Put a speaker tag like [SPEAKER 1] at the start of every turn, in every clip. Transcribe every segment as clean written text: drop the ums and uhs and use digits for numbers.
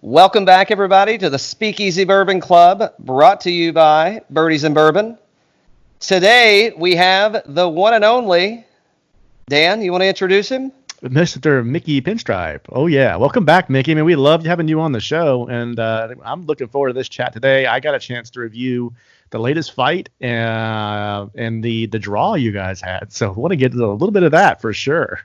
[SPEAKER 1] Welcome back, everybody, to the Speakeasy Bourbon Club, brought to you by Birdies and Bourbon. Today, we have the one and only, Dan, you want to introduce him?
[SPEAKER 2] Mr. Mickey Pinstripe. Oh, yeah. Welcome back, Mickey. I mean, we loved having you on the show, and I'm looking forward to this chat today. I got a chance to review the latest fight and the draw you guys had, so I want to get a little bit of that for sure.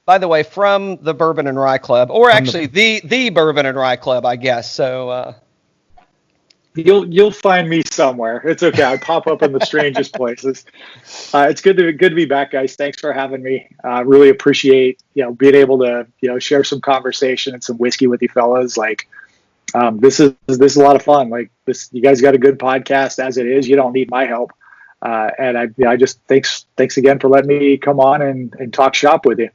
[SPEAKER 1] By the way, from the Bourbon and Rye Club, or actually the Bourbon and Rye Club, I guess. So
[SPEAKER 3] you'll find me somewhere. It's okay. I pop up in the strangest places. It's good to be back, guys. Thanks for having me. Really appreciate being able to share some conversation and some whiskey with you fellas. Like this is a lot of fun. Like this, you guys got a good podcast as it is. You don't need my help. And I just thanks again for letting me come on and talk shop with you.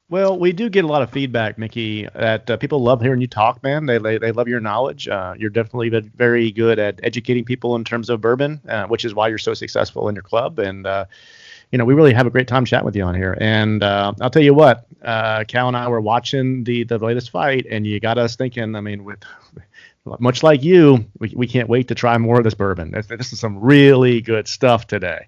[SPEAKER 2] Well, we do get a lot of feedback, Mickey, that people love hearing you talk, man. They love your knowledge. You're definitely very good at educating people in terms of bourbon, which is why you're so successful in your club. And, we really have a great time chatting with you on here. And I'll tell you what, Cal and I were watching the latest fight, and you got us thinking, I mean, with much like you, we can't wait to try more of this bourbon. This is some really good stuff today.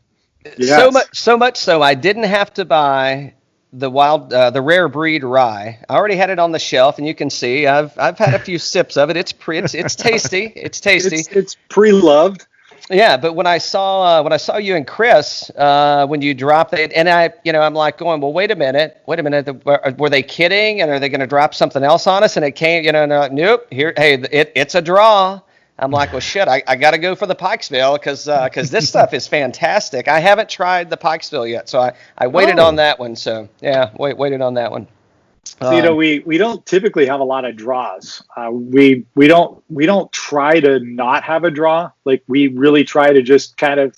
[SPEAKER 1] Yes. So much so I didn't have to buy the rare breed rye. I already had it on the shelf, and you can see I've had a few sips of it. It's tasty. It's tasty.
[SPEAKER 3] It's pre-loved.
[SPEAKER 1] Yeah, but when I saw you and Chris when you dropped it, and I'm like going, well, wait a minute, were they kidding? And are they going to drop something else on us? And it came, and they're like, nope. It's a draw. I'm like, well, shit, I got to go for the Pikesville because this stuff is fantastic. I haven't tried the Pikesville yet, so I waited on that one. So yeah, waited on that one.
[SPEAKER 3] So, we don't typically have a lot of draws. We don't try to not have a draw. Like we really try to just kind of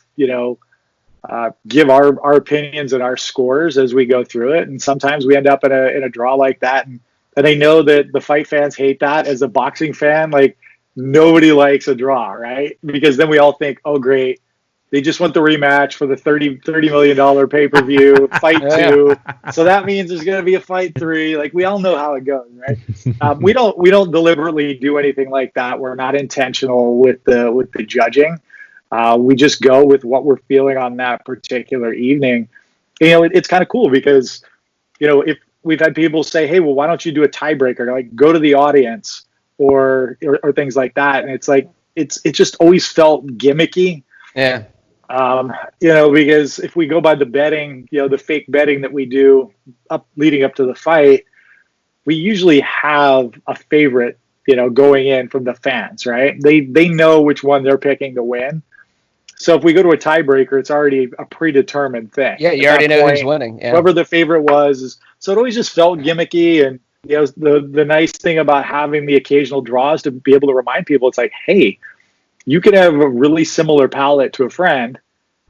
[SPEAKER 3] give our opinions and our scores as we go through it. And sometimes we end up in a draw like that, and I know that the fight fans hate that. As a boxing fan, like. Nobody likes a draw, right? Because then we all think, oh, great. They just want the rematch for the $30 million pay-per-view, fight 2. So that means there's going to be a fight 3. Like, we all know how it goes, right? We don't deliberately do anything like that. We're not intentional with the judging. We just go with what we're feeling on that particular evening. It's kind of cool because, if we've had people say, hey, well, why don't you do a tiebreaker? Like, go to the audience. Or things like that, and it's like it just always felt gimmicky.
[SPEAKER 1] Yeah.
[SPEAKER 3] Because if we go by the betting, the fake betting that we do leading up to the fight, we usually have a favorite, going in from the fans, right? They know which one they're picking to win. So if we go to a tiebreaker, it's already a predetermined thing.
[SPEAKER 1] Yeah, you already know who's winning. Yeah.
[SPEAKER 3] Whoever the favorite was. So it always just felt gimmicky. And the nice thing about having the occasional draws to be able to remind people, it's like, hey, you could have a really similar palate to a friend,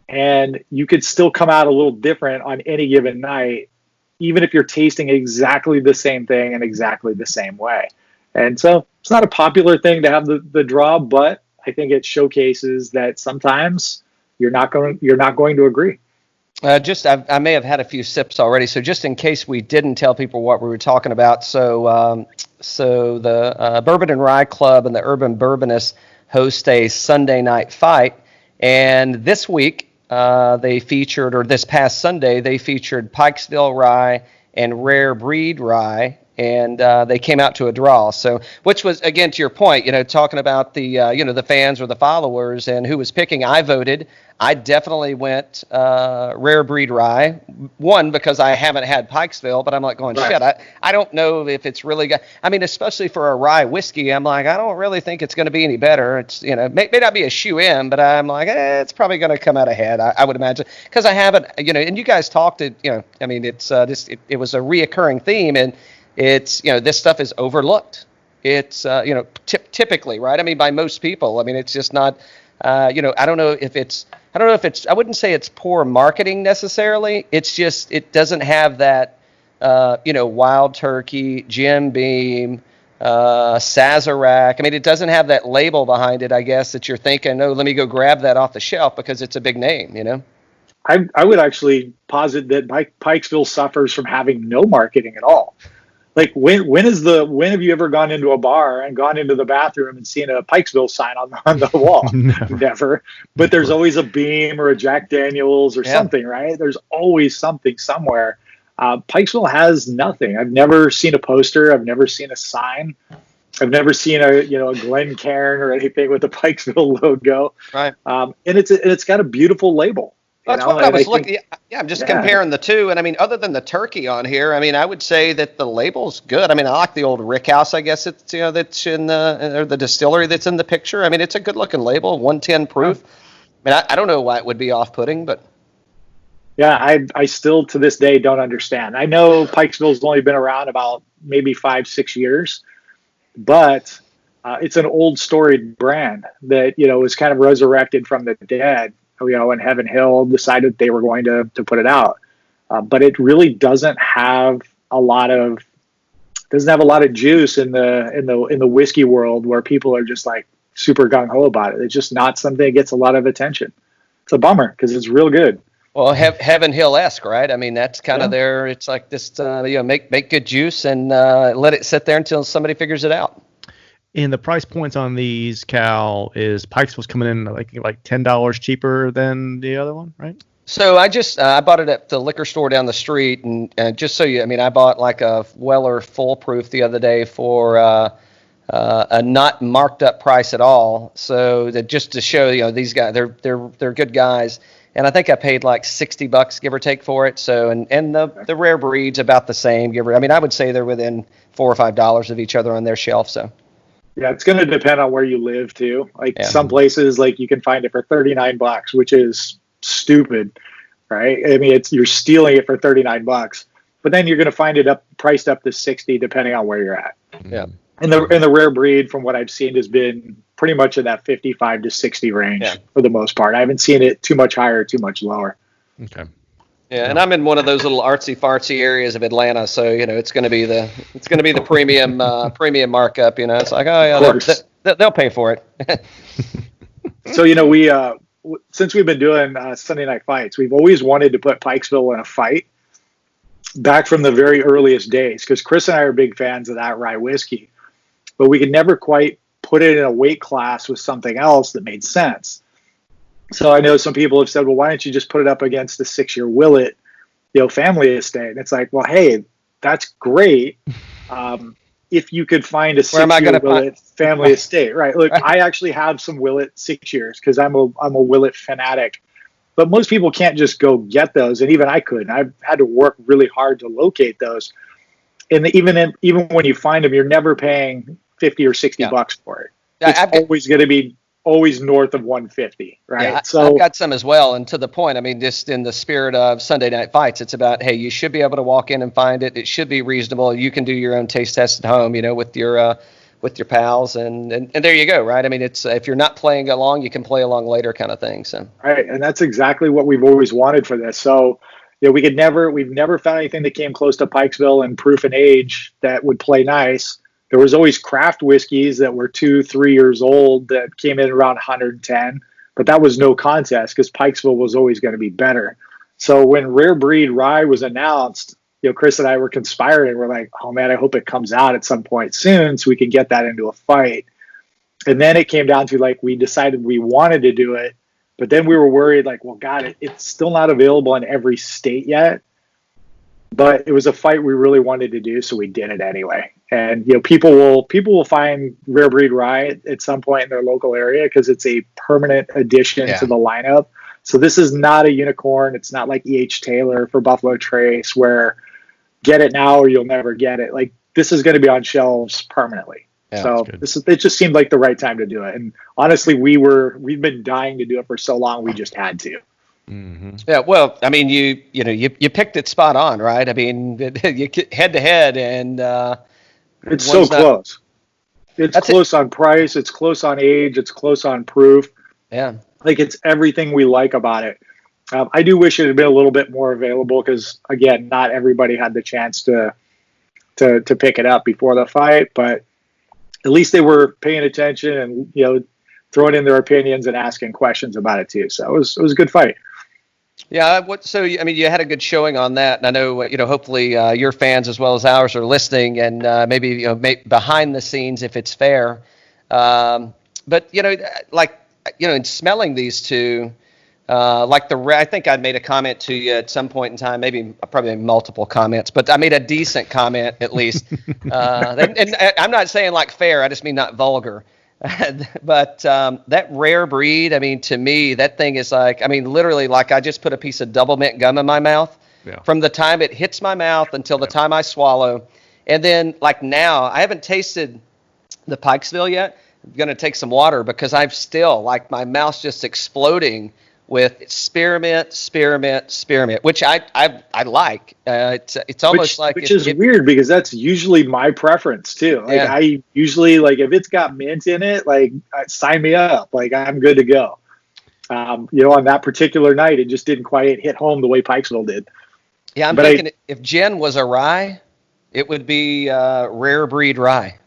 [SPEAKER 3] and you could still come out a little different on any given night, even if you're tasting exactly the same thing in exactly the same way. And so it's not a popular thing to have the draw, but I think it showcases that sometimes you're not going to agree.
[SPEAKER 1] I may have had a few sips already, so just in case we didn't tell people what we were talking about, so the Bourbon and Rye Club and the Urban Bourbonists host a Sunday night fight, and this week this past Sunday, they featured Pikesville Rye and Rare Breed Rye, and they came out to a draw. So, which was, again, to your point, talking about the the fans or the followers and who was picking. I voted. I definitely went Rare Breed Rye. One, because I haven't had Pikesville, but I'm like going, shit, I don't know if it's really good. I mean, especially for a rye whiskey, I'm like, I don't really think it's going to be any better. It's, may not be a shoe-in, but I'm like, it's probably going to come out ahead, I would imagine. Because I haven't, and you guys talked it, I mean, it's it was a reoccurring theme, and it's, this stuff is overlooked. It's, typically, right? I mean, by most people. I mean, it's just not, I don't know if it's, I wouldn't say it's poor marketing necessarily. It's just, it doesn't have that, Wild Turkey, Jim Beam, Sazerac. I mean, it doesn't have that label behind it, I guess, that you're thinking, oh, let me go grab that off the shelf because it's a big name,
[SPEAKER 3] I would actually posit that Pikesville suffers from having no marketing at all. Like when have you ever gone into a bar and gone into the bathroom and seen a Pikesville sign on the wall? Never. But there's always a Beam or a Jack Daniels or something, right? There's always something somewhere. Pikesville has nothing. I've never seen a poster. I've never seen a sign. I've never seen a Glencairn or anything with the Pikesville logo.
[SPEAKER 1] Right.
[SPEAKER 3] And it's got a beautiful label.
[SPEAKER 1] That's what I was looking. Yeah, I'm just comparing the two, and I mean, other than the turkey on here, I mean, I would say that the label's good. I mean, I like the old Rick House. I guess it's that's in the distillery that's in the picture. I mean, it's a good looking label, 110 proof. I mean, I don't know why it would be off putting, but
[SPEAKER 3] yeah, I still to this day don't understand. I know Pikesville's only been around about maybe 5-6 years, but it's an old storied brand that was kind of resurrected from the dead. And Heaven Hill decided they were going to put it out, but it really doesn't have a lot of juice in the whiskey world where people are just like super gung ho about it. It's just not something that gets a lot of attention. It's a bummer because it's real good.
[SPEAKER 1] Well, Heaven Hill-esque, right? I mean, that's kind of their. It's like this, make good juice and let it sit there until somebody figures it out.
[SPEAKER 2] And the price points on these, Cal, is Pikesville's coming in like $10 cheaper than the other one, right?
[SPEAKER 1] So I bought it at the liquor store down the street, and just so I bought like a Weller Full Proof the other day for a not marked up price at all. So that just to show these guys, they're good guys, and I think I paid like $60 give or take for it. So and the rare breed's about the same. I would say they're within $4 or $5 of each other on their shelf. So.
[SPEAKER 3] Yeah, it's going to depend on where you live too. Like some places, like you can find it for $39, which is stupid, right? I mean, you're stealing it for $39, but then you're going to find it priced up to $60 depending on where you're at.
[SPEAKER 1] Yeah.
[SPEAKER 3] And the rare breed, from what I've seen, has been pretty much in that 55 to 60 range for the most part. I haven't seen it too much higher, too much lower.
[SPEAKER 2] Okay.
[SPEAKER 1] Yeah, and I'm in one of those little artsy fartsy areas of Atlanta, so it's going to be the premium markup. It's like, oh yeah, they'll pay for it.
[SPEAKER 3] So we since we've been doing Sunday Night Fights, we've always wanted to put Pikesville in a fight back from the very earliest days, because Chris and I are big fans of that rye whiskey, but we could never quite put it in a weight class with something else that made sense. So I know some people have said, well, why don't you just put it up against the 6-year Willet, family estate? And it's like, well, hey, that's great. If you could find a 6-year Willet family estate, right? Look, I actually have some Willet 6 years because I'm a Willet fanatic, but most people can't just go get those. And even I couldn't. I've had to work really hard to locate those. And even when you find them, you're never paying $50 or $60 for it. It's always going to be north of 150, right?
[SPEAKER 1] Yeah,
[SPEAKER 3] so
[SPEAKER 1] I've got some as well, and to the point, just in the spirit of Sunday Night Fights, it's about, hey, you should be able to walk in and find it. It should be reasonable. You can do your own taste test at home, with your pals, and there you go, right? It's if you're not playing along, you can play along later, kind of thing. So
[SPEAKER 3] right, and that's exactly what we've always wanted for this. So we've never found anything that came close to Pikesville in proof and age that would play nice. There was always craft whiskeys that were 2-3 years old that came in around 110, but that was no contest because Pikesville was always going to be better. So when Rare Breed Rye was announced, Chris and I were conspiring. We're like, oh man, I hope it comes out at some point soon so we can get that into a fight. And then it came down to we decided we wanted to do it, but then we were worried well, God, it's still not available in every state yet. But it was a fight we really wanted to do, so we did it anyway. And people will find Rare Breed Rye at some point in their local area because it's a permanent addition to the lineup. So this is not a unicorn. It's not like E.H. Taylor for Buffalo Trace, where get it now or you'll never get it. This is going to be on shelves permanently. Yeah, so it just seemed like the right time to do it. And honestly, we've been dying to do it for so long, we just had to.
[SPEAKER 2] Mm-hmm.
[SPEAKER 1] Yeah, well, you picked it spot on, right? You head to head, and
[SPEAKER 3] it's so close. It's close on price. It's close on age. It's close on proof.
[SPEAKER 1] Yeah,
[SPEAKER 3] it's everything we like about it. I do wish it had been a little bit more available because, again, not everybody had the chance to pick it up before the fight. But at least they were paying attention and throwing in their opinions and asking questions about it too. So it was a good fight.
[SPEAKER 1] Yeah. So I mean, you had a good showing on that, and I know hopefully your fans as well as ours are listening, and maybe behind the scenes if it's fair. But like in smelling these two. I think I made a comment to you at some point in time, maybe probably multiple comments, but I made a decent comment at least. And I'm not saying like fair, I just mean not vulgar. But that rare breed, I mean, to me, that thing is like, I mean, literally like I just put a piece of double mint gum in my mouth from the time it hits my mouth until the time I swallow. And then like now, I haven't tasted the Pikesville yet. I'm going to take some water because I've still like my mouth's just exploding with spearmint, which I like. It's almost
[SPEAKER 3] which is weird because that's usually my preference too. Like I usually like if it's got mint in it, like sign me up. Like I'm good to go. On that particular night, it just didn't quite hit home the way Pikesville did.
[SPEAKER 1] Yeah, I'm thinking if gin was a rye, it would be rare breed rye.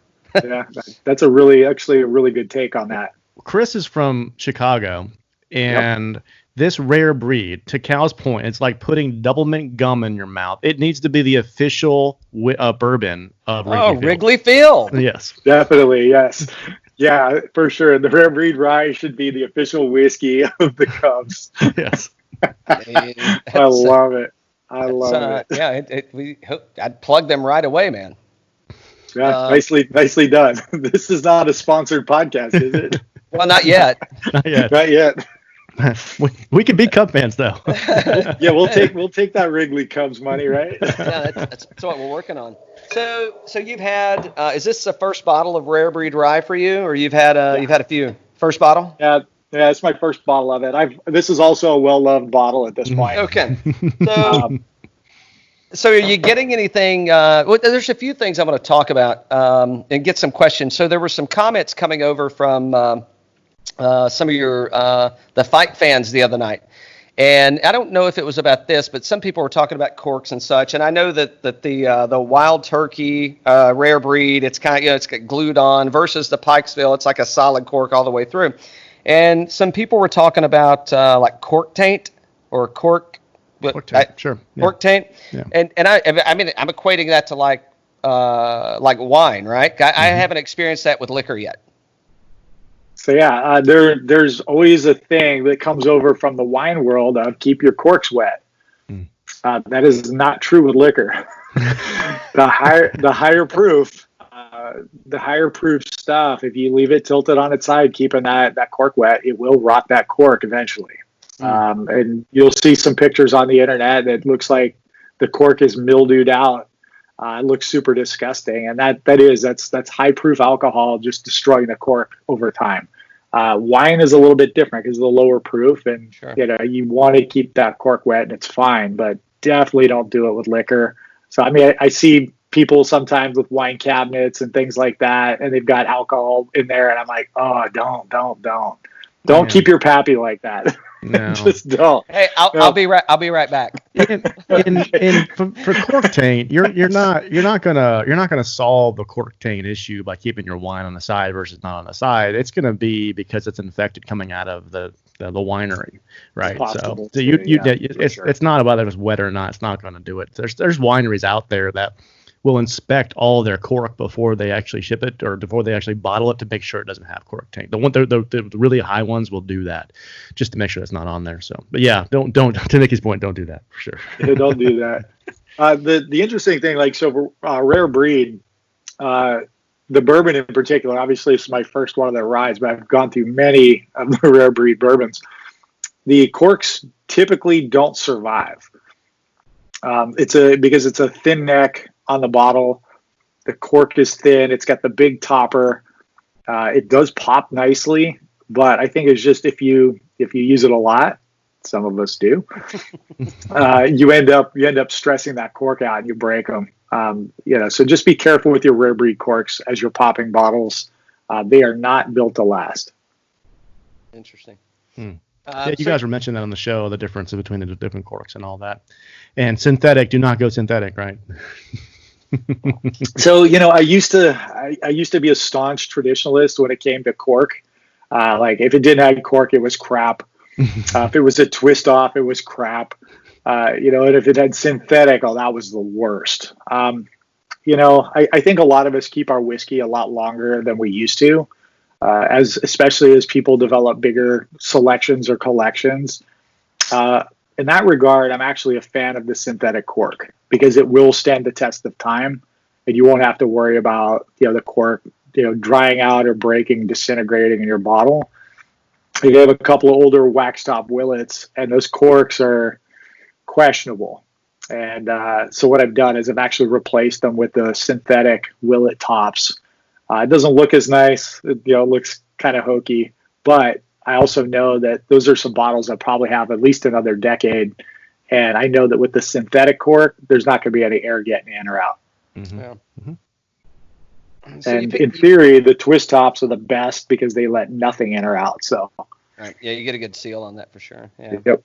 [SPEAKER 3] Yeah, that's actually a really good take on that.
[SPEAKER 2] Chris is from Chicago. And this rare breed, to Cal's point, it's like putting double mint gum in your mouth. It needs to be the official bourbon of
[SPEAKER 1] Wrigley Field.
[SPEAKER 2] Yes.
[SPEAKER 3] Definitely, yes. Yeah, for sure. The rare breed rye should be the official whiskey of the Cubs.
[SPEAKER 2] Yes.
[SPEAKER 3] I love it. I love it.
[SPEAKER 1] Yeah, I'd plug them right away, man.
[SPEAKER 3] Yeah, nicely done. This is not a sponsored podcast, is it?
[SPEAKER 1] Well, not yet.
[SPEAKER 3] Not yet.
[SPEAKER 2] We can be Cub fans though.
[SPEAKER 3] Yeah, we'll take that Wrigley Cubs money, right?
[SPEAKER 1] Yeah, that's what we're working on. So you've had is this the first bottle of rare breed rye for you, or you've had a few? First bottle?
[SPEAKER 3] Yeah, it's my first bottle of it. This is also a well-loved bottle at this point.
[SPEAKER 1] Okay. So are you getting anything? There's a few things I want to talk about and get some questions. So there were some comments coming over from some of your the fight fans the other night, and I don't know if it was about this, but some people were talking about corks and such. And I know that the Wild Turkey rare breed, it's kind of it's got glued on versus the Pikesville, it's like a solid cork all the way through. And some people were talking about like cork taint or cork.
[SPEAKER 2] Cork taint, sure.
[SPEAKER 1] Yeah. Cork taint, yeah. And I mean I'm equating that to like wine, right? I haven't experienced that with liquor yet.
[SPEAKER 3] So yeah, there's always a thing that comes over from the wine world of keep your corks wet. That is not true with liquor. The higher proof stuff, if you leave it tilted on its side, keeping that cork wet, it will rot that cork eventually. And you'll see some pictures on the internet that looks like the cork is mildewed out. It looks super disgusting, and that's high proof alcohol just destroying the cork over time. Wine is a little bit different because of the lower proof, and
[SPEAKER 1] sure.
[SPEAKER 3] You want to keep that cork wet, and it's fine, but definitely don't do it with liquor. So I mean, I see people sometimes with wine cabinets and things like that, and they've got alcohol in there, and I'm like, oh, don't keep your pappy like that.
[SPEAKER 2] No.
[SPEAKER 3] Just don't.
[SPEAKER 1] Hey, I'll be right back.
[SPEAKER 2] For cork taint, you're not gonna solve the cork taint issue by keeping your wine on the side versus not on the side. It's gonna be because it's infected coming out of the winery, right? So it's not about whether it's wet or not. It's not gonna do it. There's wineries out there that will inspect all their cork before they actually ship it or before they actually bottle it to make sure it doesn't have cork taint. The really high ones will do that just to make sure it's not on there. So, but yeah, don't to Nikki's point, don't do that for sure.
[SPEAKER 3] Yeah, don't do that. The interesting thing, like so, for rare breed, the bourbon in particular, obviously it's my first one of their ryes, but I've gone through many of the rare breed bourbons. The corks typically don't survive. Because it's a thin neck on the bottle. The cork is thin. It's got the big topper. It does pop nicely, but I think it's just if you use it a lot, some of us do, you end up stressing that cork out and you break them. So just be careful with your rare breed corks as you're popping bottles. They are not built to last.
[SPEAKER 1] Interesting.
[SPEAKER 2] Yeah, you guys were mentioning that on the show, the difference between the different corks and all that. And synthetic, do not go synthetic, right?
[SPEAKER 3] So, I used to be a staunch traditionalist when it came to cork. Like if it didn't have cork, it was crap. If it was a twist off, it was crap. And if it had synthetic, that was the worst. I think a lot of us keep our whiskey a lot longer than we used to, especially as people develop bigger selections or collections. In that regard, I'm actually a fan of the synthetic cork because it will stand the test of time, and you won't have to worry about the cork drying out or breaking, disintegrating in your bottle. You have a couple of older wax top Willets, and those corks are questionable. And so what I've done is I've actually replaced them with the synthetic Willet tops. It doesn't look as nice. It looks kind of hokey, but I also know that those are some bottles that probably have at least another decade. And I know that with the synthetic cork, there's not going to be any air getting in or out.
[SPEAKER 1] Mm-hmm. Yeah. Mm-hmm.
[SPEAKER 3] So in theory, the twist tops are the best because they let nothing in or out. So,
[SPEAKER 1] right. Yeah, you get a good seal on that for sure. Yeah.
[SPEAKER 3] Yep.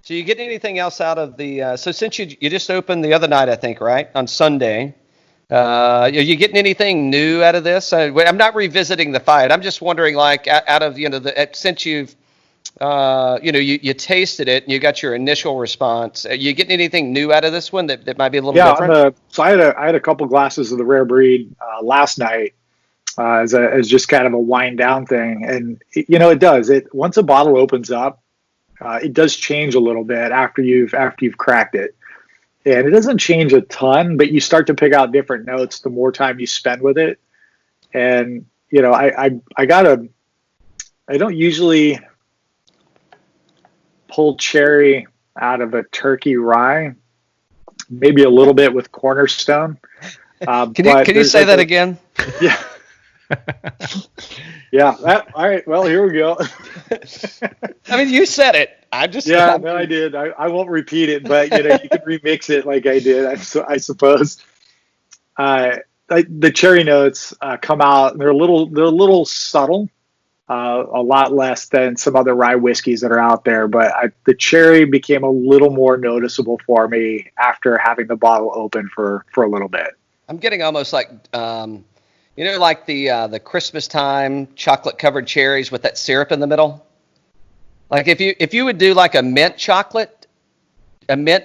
[SPEAKER 3] So
[SPEAKER 1] you get anything else out of the? So since you just opened the other night, I think, right, on Sunday, are you getting anything new out of this? I'm not revisiting the fight. I'm just wondering, like, out of since you've you tasted it and you got your initial response, are you getting anything new out of this one that might be a little different?
[SPEAKER 3] So I had a couple glasses of the rare breed last night as just kind of a wind down thing, and it does it once a bottle opens up. It does change a little bit after you've cracked it, and it doesn't change a ton, but you start to pick out different notes the more time you spend with it. And I don't usually pull cherry out of a turkey rye, maybe a little bit with Cornerstone.
[SPEAKER 1] Can you say that again?
[SPEAKER 3] Yeah. Yeah. All right. Well, here we go.
[SPEAKER 1] I mean, you said it. I
[SPEAKER 3] did. I won't repeat it, but you can remix it like I did. I suppose. The cherry notes come out. They're a little subtle, a lot less than some other rye whiskeys that are out there. But the cherry became a little more noticeable for me after having the bottle open for a little bit.
[SPEAKER 1] I'm getting almost like. Like the Christmas time chocolate covered cherries with that syrup in the middle. Like if you would do like a mint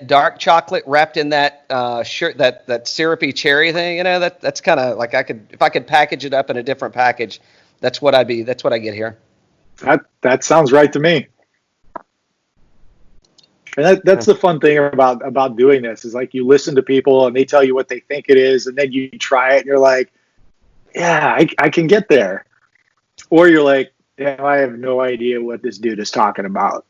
[SPEAKER 1] dark chocolate wrapped in that that syrupy cherry thing, that's kind of like if I could package it up in a different package, that's what I get here.
[SPEAKER 3] That sounds right to me. And that's the fun thing about doing this is like you listen to people and they tell you what they think it is, and then you try it and you're like, yeah, I can get there. Or you're like, yeah, I have no idea what this dude is talking about.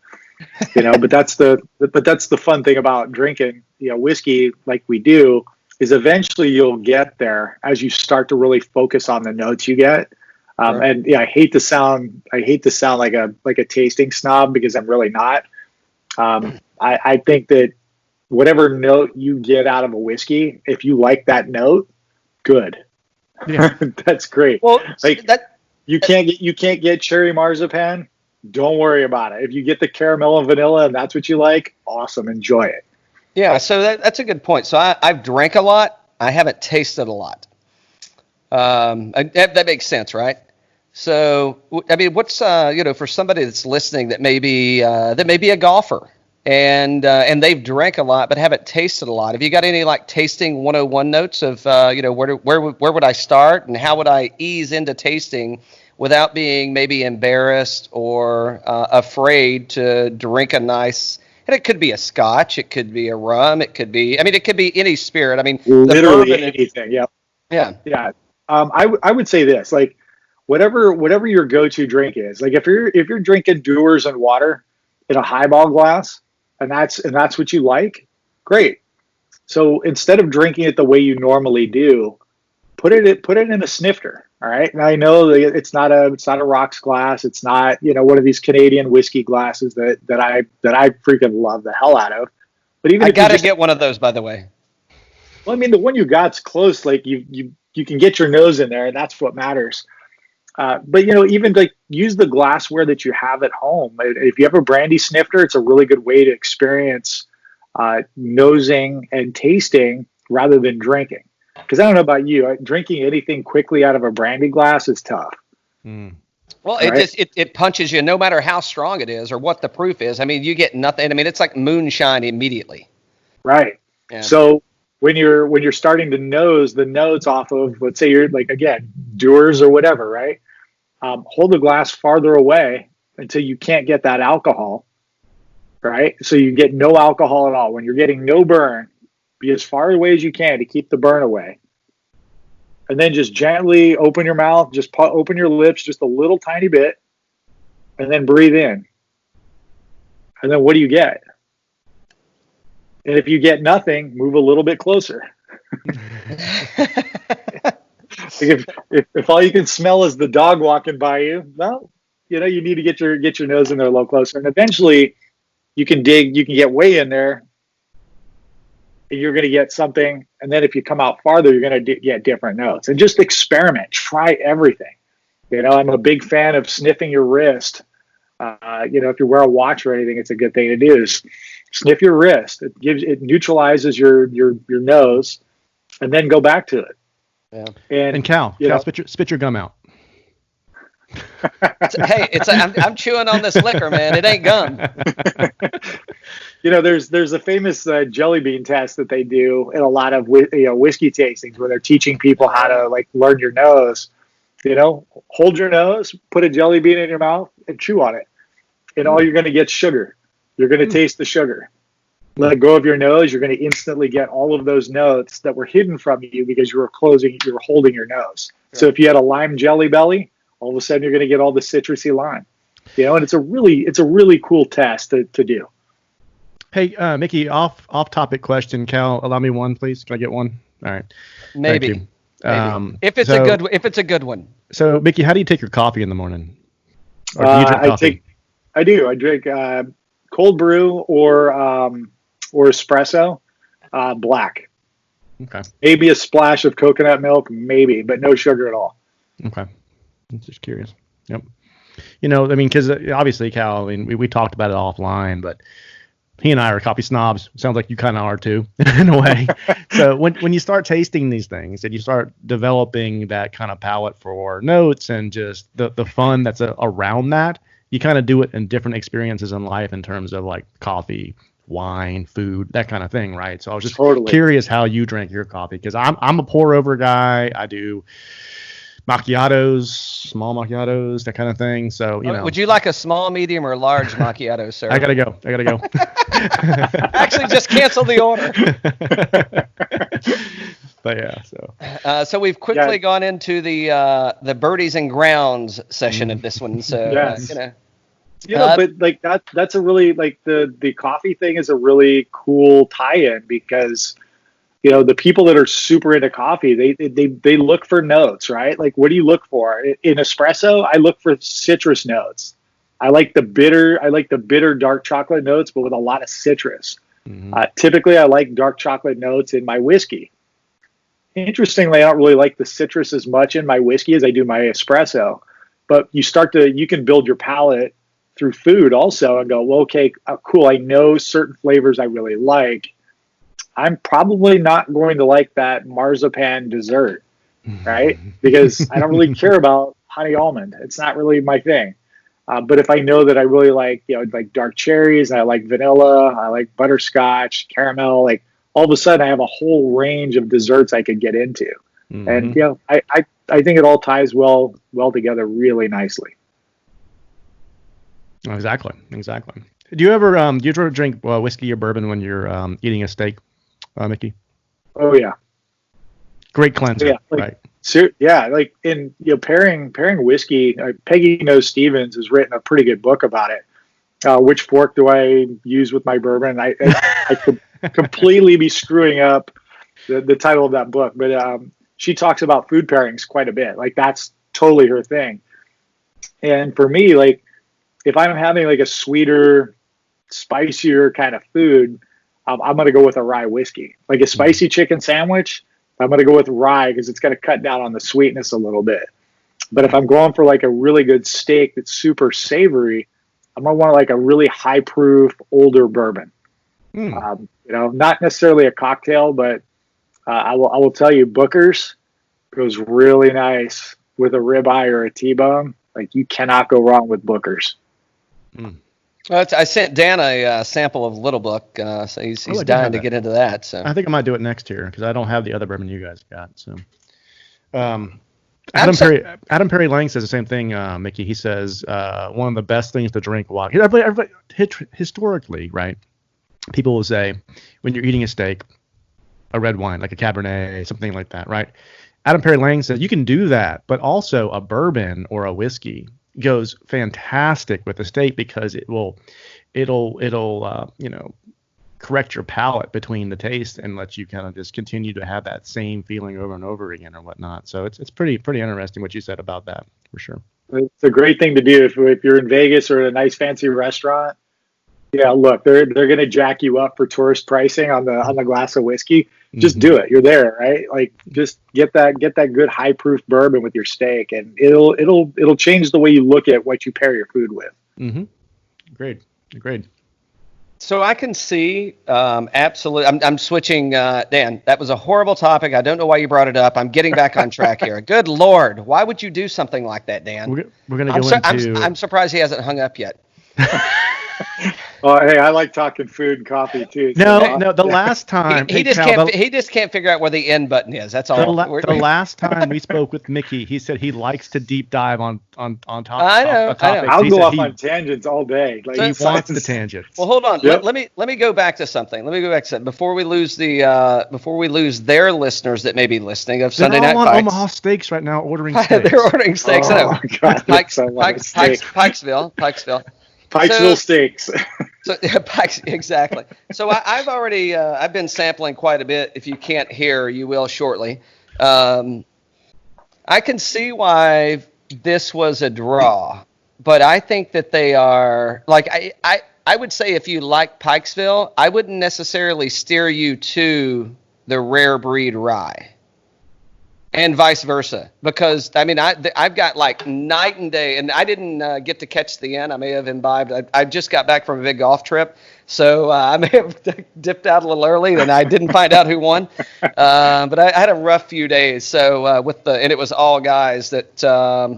[SPEAKER 3] But that's the fun thing about drinking, whiskey like we do, is eventually you'll get there as you start to really focus on the notes you get. Sure. And yeah, I hate to sound like a tasting snob because I'm really not. I think that whatever note you get out of a whiskey, if you like that note, good. Yeah. That's great.
[SPEAKER 1] Well,
[SPEAKER 3] you can't get cherry marzipan. Don't worry about it. If you get the caramel and vanilla and that's what you like, awesome. Enjoy it.
[SPEAKER 1] Yeah. So that's a good point. So I've drank a lot. I haven't tasted a lot. That makes sense, right? So, I mean, what's, for somebody that's listening that may be a golfer and they've drank a lot but haven't tasted a lot. Have you got any like tasting 101 notes of where would I start and how would I ease into tasting without being maybe embarrassed or afraid to drink a nice, and it could be a scotch, it could be a rum, it could be any spirit. I mean,
[SPEAKER 3] literally anything. Yeah.
[SPEAKER 1] Yeah.
[SPEAKER 3] Yeah. I would say this, like whatever your go-to drink is, like if you're drinking Dewar's and water in a highball glass, and that's what you like, great. So instead of drinking it the way you normally do, put it in a snifter. All right. Now I know that it's not a rocks glass. It's not, one of these Canadian whiskey glasses that I freaking love the hell out of. But even
[SPEAKER 1] I gotta get one of those, by the way.
[SPEAKER 3] Well, I mean, the one you got's close. Like you can get your nose in there, and that's what matters. But even like use the glassware that you have at home. If you have a brandy snifter, it's a really good way to experience nosing and tasting rather than drinking. Because I don't know about you, drinking anything quickly out of a brandy glass is tough.
[SPEAKER 1] Mm. Well, it
[SPEAKER 3] right?
[SPEAKER 1] just it punches you no matter how strong it is or what the proof is. I mean, you get nothing. I mean, it's like moonshine immediately.
[SPEAKER 3] Right.
[SPEAKER 1] Yeah.
[SPEAKER 3] So when you're starting to nose the notes off of, let's say you're like, again, Dewar's or whatever, right? Hold the glass farther away until you can't get that alcohol, right? So you get no alcohol at all. When you're getting no burn, be as far away as you can to keep the burn away. And then just gently open your mouth, just open your lips just a little tiny bit, and then breathe in. And then what do you get? And if you get nothing, move a little bit closer. if all you can smell is the dog walking by you, well, you need to get your nose in there a little closer. And eventually you can get way in there, and you're going to get something. And then if you come out farther, you're going to get different notes. And just experiment, try everything. I'm a big fan of sniffing your wrist. If you wear a watch or anything, it's a good thing to do is sniff your wrist. It neutralizes your nose, and then go back to it.
[SPEAKER 1] Yeah.
[SPEAKER 2] And Cal, spit your gum out.
[SPEAKER 1] Hey, I'm chewing on this liquor, man. It ain't gum.
[SPEAKER 3] There's a famous jelly bean test that they do in a lot of whiskey tastings where they're teaching people how to like learn your nose. Hold your nose, put a jelly bean in your mouth, and chew on it. And all you're going to get is sugar. You're going to taste the sugar. Let go of your nose. You're going to instantly get all of those notes that were hidden from you because you were holding your nose. Sure. So if you had a lime jelly belly, all of a sudden you're going to get all the citrusy lime. And it's a really cool test to do.
[SPEAKER 2] Hey, Mickey, off topic question. Cal, allow me one, please. Can I get one? All right.
[SPEAKER 1] Maybe. If it's a good one.
[SPEAKER 2] So, Mickey, how do you take your coffee in the morning? Or do you drink coffee?
[SPEAKER 3] I do. I drink cold brew or espresso, black.
[SPEAKER 2] Okay.
[SPEAKER 3] Maybe a splash of coconut milk, maybe, but no sugar at all.
[SPEAKER 2] Okay. I'm just curious. Yep. Because obviously, Cal, we talked about it offline, but he and I are coffee snobs. Sounds like you kind of are too, in a way. So when you start tasting these things and you start developing that kind of palate for notes and just the fun that's around that, you kind of do it in different experiences in life in terms of like coffee, wine, food, that kind of thing, right? So I was just curious how you drank your coffee, because I'm a pour over guy. I do macchiatos, small macchiatos, that kind of thing. So
[SPEAKER 1] Would you like a small, medium, or large macchiato, sir?
[SPEAKER 2] I gotta go.
[SPEAKER 1] Actually, just cancel the order.
[SPEAKER 2] But yeah,
[SPEAKER 1] so we've quickly gone into the birdies and grounds session of this one. So
[SPEAKER 3] yes. But like that's a really, like, the coffee thing is a really cool tie-in, because the people that are super into coffee, they look for notes, right? Like, what do you look for in espresso? I look for citrus notes. I like the bitter dark chocolate notes, but with a lot of citrus. Mm-hmm. Typically, I like dark chocolate notes in my whiskey. Interestingly, I don't really like the citrus as much in my whiskey as I do my espresso. But you can build your palate through food also and go, well, okay, cool. I know certain flavors I really like. I'm probably not going to like that marzipan dessert, right? Because I don't really care about honey almond. It's not really my thing. But if I know that I really like, like dark cherries, I like vanilla, I like butterscotch, caramel, like all of a sudden I have a whole range of desserts I could get into. Mm-hmm. And, I think it all ties well together really nicely.
[SPEAKER 2] Exactly. Do you ever drink whiskey or bourbon when you're eating a steak, Mickey?
[SPEAKER 3] Oh yeah.
[SPEAKER 2] Great cleanser.
[SPEAKER 3] Yeah,
[SPEAKER 2] right.
[SPEAKER 3] Like in pairing whiskey. Peggy Knows Stevens has written a pretty good book about it. Which fork do I use with my bourbon? I could completely be screwing up the title of that book, but she talks about food pairings quite a bit. Like, that's totally her thing. And for me, like, if I'm having like a sweeter, spicier kind of food, I'm going to go with a rye whiskey. Like a spicy chicken sandwich, I'm going to go with rye because it's going to cut down on the sweetness a little bit. But if I'm going for like a really good steak that's super savory, I'm going to want like a really high proof, older bourbon. Not necessarily a cocktail, but I will tell you, Booker's goes really nice with a ribeye or a T-bone. Like, you cannot go wrong with Booker's.
[SPEAKER 2] Mm.
[SPEAKER 1] Well, I sent Dan a sample of Little Book, so he's
[SPEAKER 2] I do
[SPEAKER 1] dying
[SPEAKER 2] have
[SPEAKER 1] to
[SPEAKER 2] that.
[SPEAKER 1] get into that. So
[SPEAKER 2] I think I might do it next year because I don't have the other bourbon you guys got. So,
[SPEAKER 1] I'm
[SPEAKER 2] Adam Perry Lang says the same thing. Mickey, he says one of the best things to drink while everybody historically, right? People will say when you're eating a steak, a red wine like a Cabernet, something like that, right? Adam Perry Lang says you can do that, but also a bourbon or a whiskey goes fantastic with a steak because it'll correct your palate between the taste and let you kind of just continue to have that same feeling over and over again or whatnot. So it's pretty interesting what you said about that for sure.
[SPEAKER 3] It's a great thing to do if you're in Vegas or at a nice fancy restaurant. Yeah, look, they're going to jack you up for tourist pricing on the glass of whiskey. Just do it. You're there, right? Like, just get that good high proof bourbon with your steak, and it'll change the way you look at what you pair your food with.
[SPEAKER 2] Mm-hmm. Agreed.
[SPEAKER 1] So I can see, absolutely. I'm switching, Dan. That was a horrible topic. I don't know why you brought it up. I'm getting back on track here. Good Lord, why would you do something like that, Dan?
[SPEAKER 2] We're going to go into.
[SPEAKER 1] I'm surprised he hasn't hung up yet.
[SPEAKER 3] Oh, hey, I like talking food and coffee too.
[SPEAKER 2] No. The last time
[SPEAKER 1] he just can't figure out where the end button is. That's all.
[SPEAKER 2] The last time we spoke with Mickey, he said he likes to deep dive on topics.
[SPEAKER 1] I know.
[SPEAKER 3] I'll go off on tangents all day. Like,
[SPEAKER 2] he wants the tangents.
[SPEAKER 1] Well, hold on.
[SPEAKER 3] Yep.
[SPEAKER 1] Let me go back to something. Before we lose their listeners that may be listening of Sunday Night
[SPEAKER 2] on
[SPEAKER 1] Fights.
[SPEAKER 2] Omaha Steaks right now ordering steaks.
[SPEAKER 1] They're ordering steaks.
[SPEAKER 3] Oh, my God,
[SPEAKER 1] Pikesville.
[SPEAKER 3] Pikesville steaks.
[SPEAKER 1] So Pikes, exactly. So I've already I've been sampling quite a bit. If you can't hear, you will shortly. I can see why this was a draw, but I think that they are like I would say if you like Pikesville, I wouldn't necessarily steer you to the rare breed rye. And vice versa, because I mean, I've got like night and day, and I didn't get to catch the end. I may have imbibed. I just got back from a big golf trip, so I may have dipped out a little early, and I didn't find out who won. But I had a rough few days. So and it was all guys that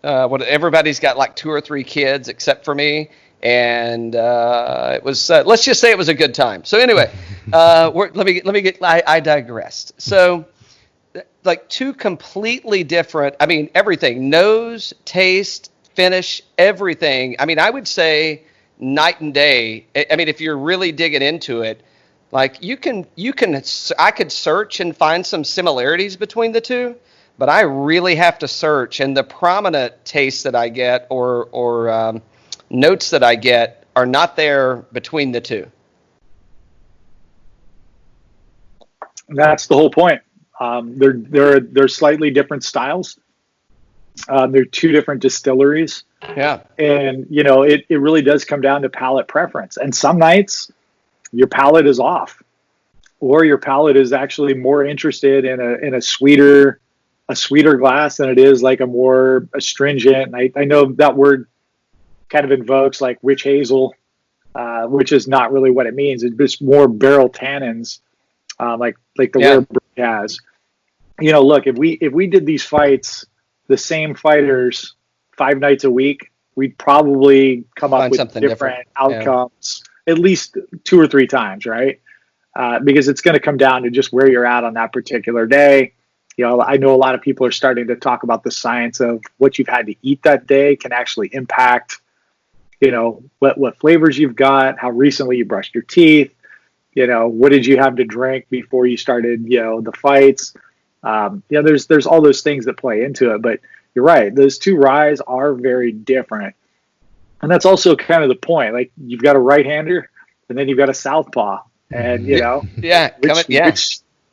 [SPEAKER 1] everybody's got like 2 or 3 kids except for me, and it was let's just say it was a good time. So anyway, I digressed. So. Like 2 completely different, I mean, everything, nose, taste, finish, everything. I mean, I would say night and day. I mean, if you're really digging into it, like I could search and find some similarities between the 2, but I really have to search, and the prominent tastes that I get or notes that I get are not there between the 2.
[SPEAKER 3] That's the whole point. They're slightly different styles. They're 2 different distilleries.
[SPEAKER 1] Yeah.
[SPEAKER 3] And, it really does come down to palate preference. And some nights your palate is off, or your palate is actually more interested in a sweeter glass than it is like a more astringent. I know that word kind of invokes like witch hazel, which is not really what it means. It's just more barrel tannins, like the rare breed has. Look, if we did these fights, the same fighters 5 nights a week, we'd probably come up with different outcomes at least 2 or 3 times, right? Because it's going to come down to just where you're at on that particular day. I know a lot of people are starting to talk about the science of what you've had to eat that day can actually impact, what flavors you've got, how recently you brushed your teeth, what did you have to drink before you started, the fights. There's all those things that play into it, but you're right. Those 2 ryes are very different. And that's also kind of the point. Like, you've got a right-hander and then you've got a southpaw, and,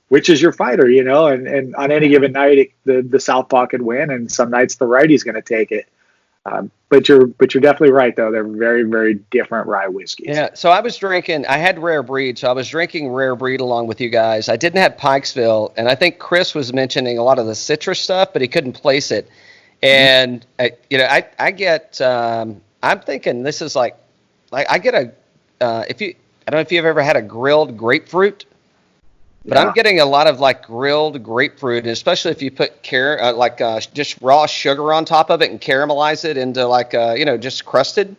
[SPEAKER 3] which is your fighter, and on any given night, the southpaw could win, and some nights the righty's going to take it. But you're definitely right, though. They're very, very different rye whiskeys.
[SPEAKER 1] Yeah. So I had rare breed. So I was drinking rare breed along with you guys. I didn't have Pikesville. And I think Chris was mentioning a lot of the citrus stuff, but he couldn't place it. And, I get, I'm thinking this is like I get I don't know if you've ever had a grilled grapefruit. But I'm getting a lot of like grilled grapefruit, and especially if you put just raw sugar on top of it and caramelize it into just crusted.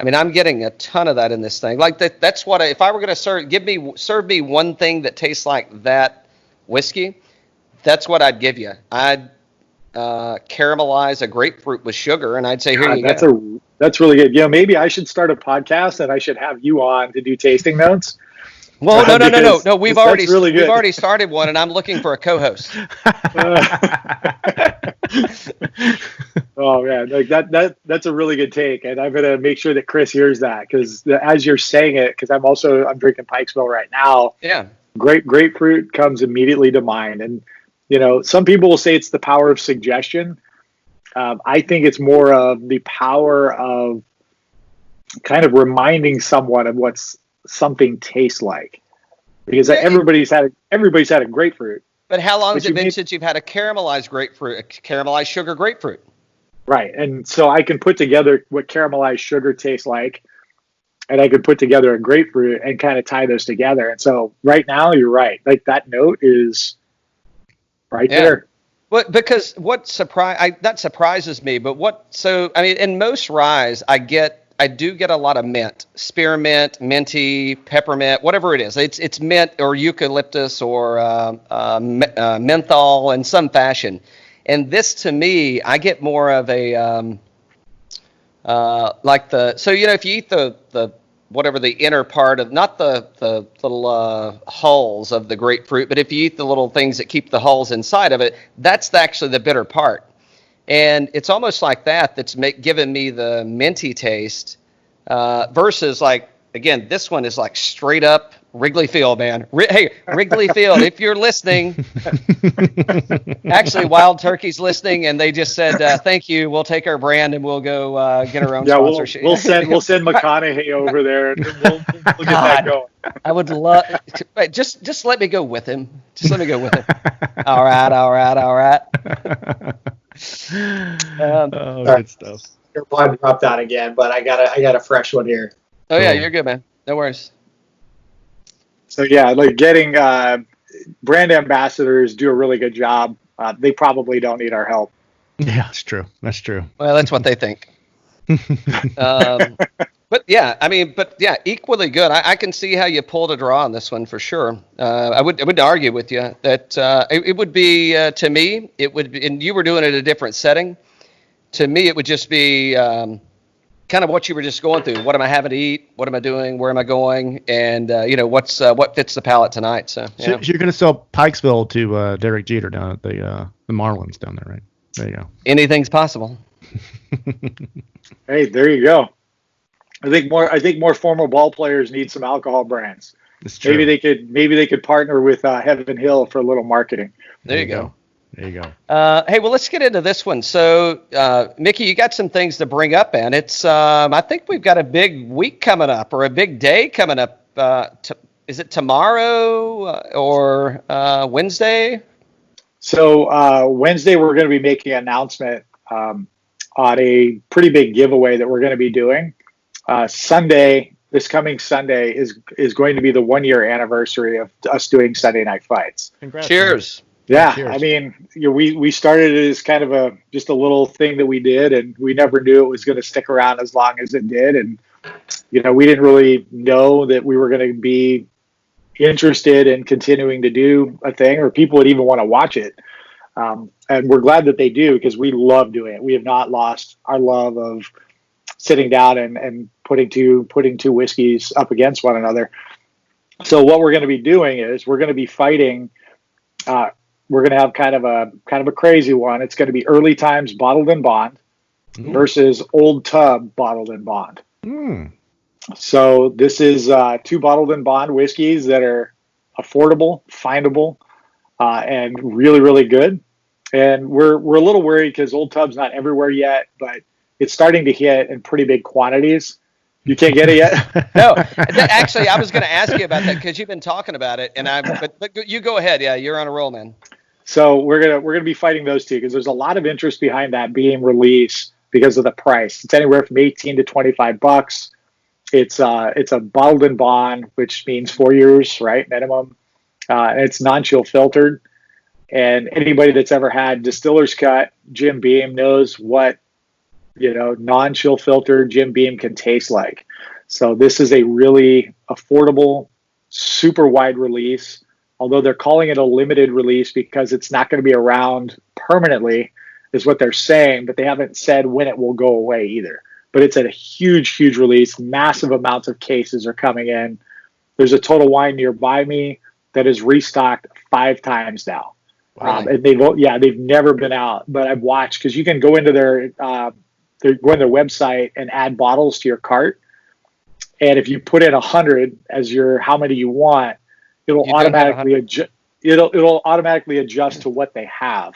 [SPEAKER 1] I mean, I'm getting a ton of that in this thing. Like that's what if I were going to serve me one thing that tastes like that whiskey, that's what I'd give you. I'd caramelize a grapefruit with sugar, and I'd say, here you go.
[SPEAKER 3] That's really good. Maybe I should start a podcast and I should have you on to do tasting notes.
[SPEAKER 1] Well, no. We've already started one, and I'm looking for a co-host.
[SPEAKER 3] Oh man, like that's a really good take, and I'm gonna make sure that Chris hears that, because as you're saying it, because I'm drinking Pikesville right now.
[SPEAKER 1] Yeah,
[SPEAKER 3] grapefruit comes immediately to mind, and some people will say it's the power of suggestion. I think it's more of the power of kind of reminding someone of what's something tastes like, because everybody's had a grapefruit.
[SPEAKER 1] But how long has it been since you've had a caramelized grapefruit, a caramelized sugar grapefruit?
[SPEAKER 3] Right, and so I can put together what caramelized sugar tastes like, and I could put together a grapefruit and kind of tie those together. And so right now, you're right. Like that note is right there.
[SPEAKER 1] Well, because that surprises me, but in most ryes, I do get a lot of mint, spearmint, minty, peppermint, whatever it is. It's mint or eucalyptus or menthol in some fashion. And this, to me, I get more of a if you eat the whatever the inner part of, not the little hulls of the grapefruit, but if you eat the little things that keep the hulls inside of it, that's actually the bitter part. And it's almost like that's giving me the minty taste versus again, this one is like straight up Wrigley Field, man. Hey, Wrigley Field, if you're listening, actually Wild Turkey's listening, and they just said, thank you, we'll take our brand and we'll go get our own sponsorship.
[SPEAKER 3] We'll send McConaughey over there, and we'll get that going.
[SPEAKER 1] I would love, just let me go with him. Just let me go with him. All right.
[SPEAKER 2] Good stuff.
[SPEAKER 4] Your blood dropped out again, but I got a fresh one here.
[SPEAKER 1] Oh yeah, you're good, man. No worries.
[SPEAKER 3] So yeah, like getting brand ambassadors do a really good job. They probably don't need our help.
[SPEAKER 2] Yeah, that's true.
[SPEAKER 1] Well, that's what they think. But yeah, equally good. I can see how you pulled a draw on this one for sure. I would argue with you that it would be to me, it would be, and you were doing it in a different setting. To me, it would just be kind of what you were just going through. What am I having to eat? What am I doing? Where am I going? And what fits the palate tonight. So
[SPEAKER 2] you're going to sell Pikesville to Derek Jeter down at the Marlins down there, right? There you go.
[SPEAKER 1] Anything's possible.
[SPEAKER 3] Hey, there you go. I think more former ball players need some alcohol brands.
[SPEAKER 2] That's true.
[SPEAKER 3] Maybe they could partner with Heaven Hill for a little marketing.
[SPEAKER 1] There you go.
[SPEAKER 2] There you go.
[SPEAKER 1] Hey, well, let's get into this one. So, Mickey, you got some things to bring up, and it's I think we've got a big week coming up, or a big day coming up. Is it tomorrow or Wednesday? So
[SPEAKER 3] Wednesday we're going to be making an announcement on a pretty big giveaway that we're going to be doing. This coming Sunday is going to be the 1 year anniversary of us doing Sunday Night Fights.
[SPEAKER 2] Congrats.
[SPEAKER 1] Cheers.
[SPEAKER 3] Yeah,
[SPEAKER 2] Cheers.
[SPEAKER 3] I mean, we started it as kind of just a little thing that we did, and we never knew it was going to stick around as long as it did. And we didn't really know that we were going to be interested in continuing to do a thing, or people would even want to watch it. And we're glad that they do, because we love doing it. We have not lost our love of sitting down and putting two whiskeys up against one another. So what we're going to be doing is we're going to be fighting. We're going to have kind of a crazy one. It's going to be Early Times Bottled in Bond versus Old Tub Bottled in Bond. So this is two Bottled in Bond whiskeys that are affordable, findable, and really, really good. And we're a little worried because Old Tub's not everywhere yet, but it's starting to hit in pretty big quantities. You can't get it yet?
[SPEAKER 1] No, actually, I was going to ask you about that because you've been talking about it, and but you go ahead. Yeah, you're on a roll, man.
[SPEAKER 3] So we're gonna be fighting those two, because there's a lot of interest behind that being released because of the price. It's anywhere from $18 to $25. It's a bottled in bond, which means 4 years, right, minimum. and it's non-chill filtered. And anybody that's ever had Distiller's Cut Jim Beam knows what, non-chill filtered Jim Beam can taste like. So this is a really affordable, super wide release, although they're calling it a limited release because it's not going to be around permanently, is what they're saying, but they haven't said when it will go away either. But it's a huge, huge release. Massive amounts of cases are coming in. There's a Total Wine nearby me that is restocked 5 times now.
[SPEAKER 1] Really?
[SPEAKER 3] And they've never been out, but I've watched, because you can go into their website and add bottles to your cart. And if you put in 100 as your how many you want, it'll automatically adjust. It'll automatically adjust to what they have.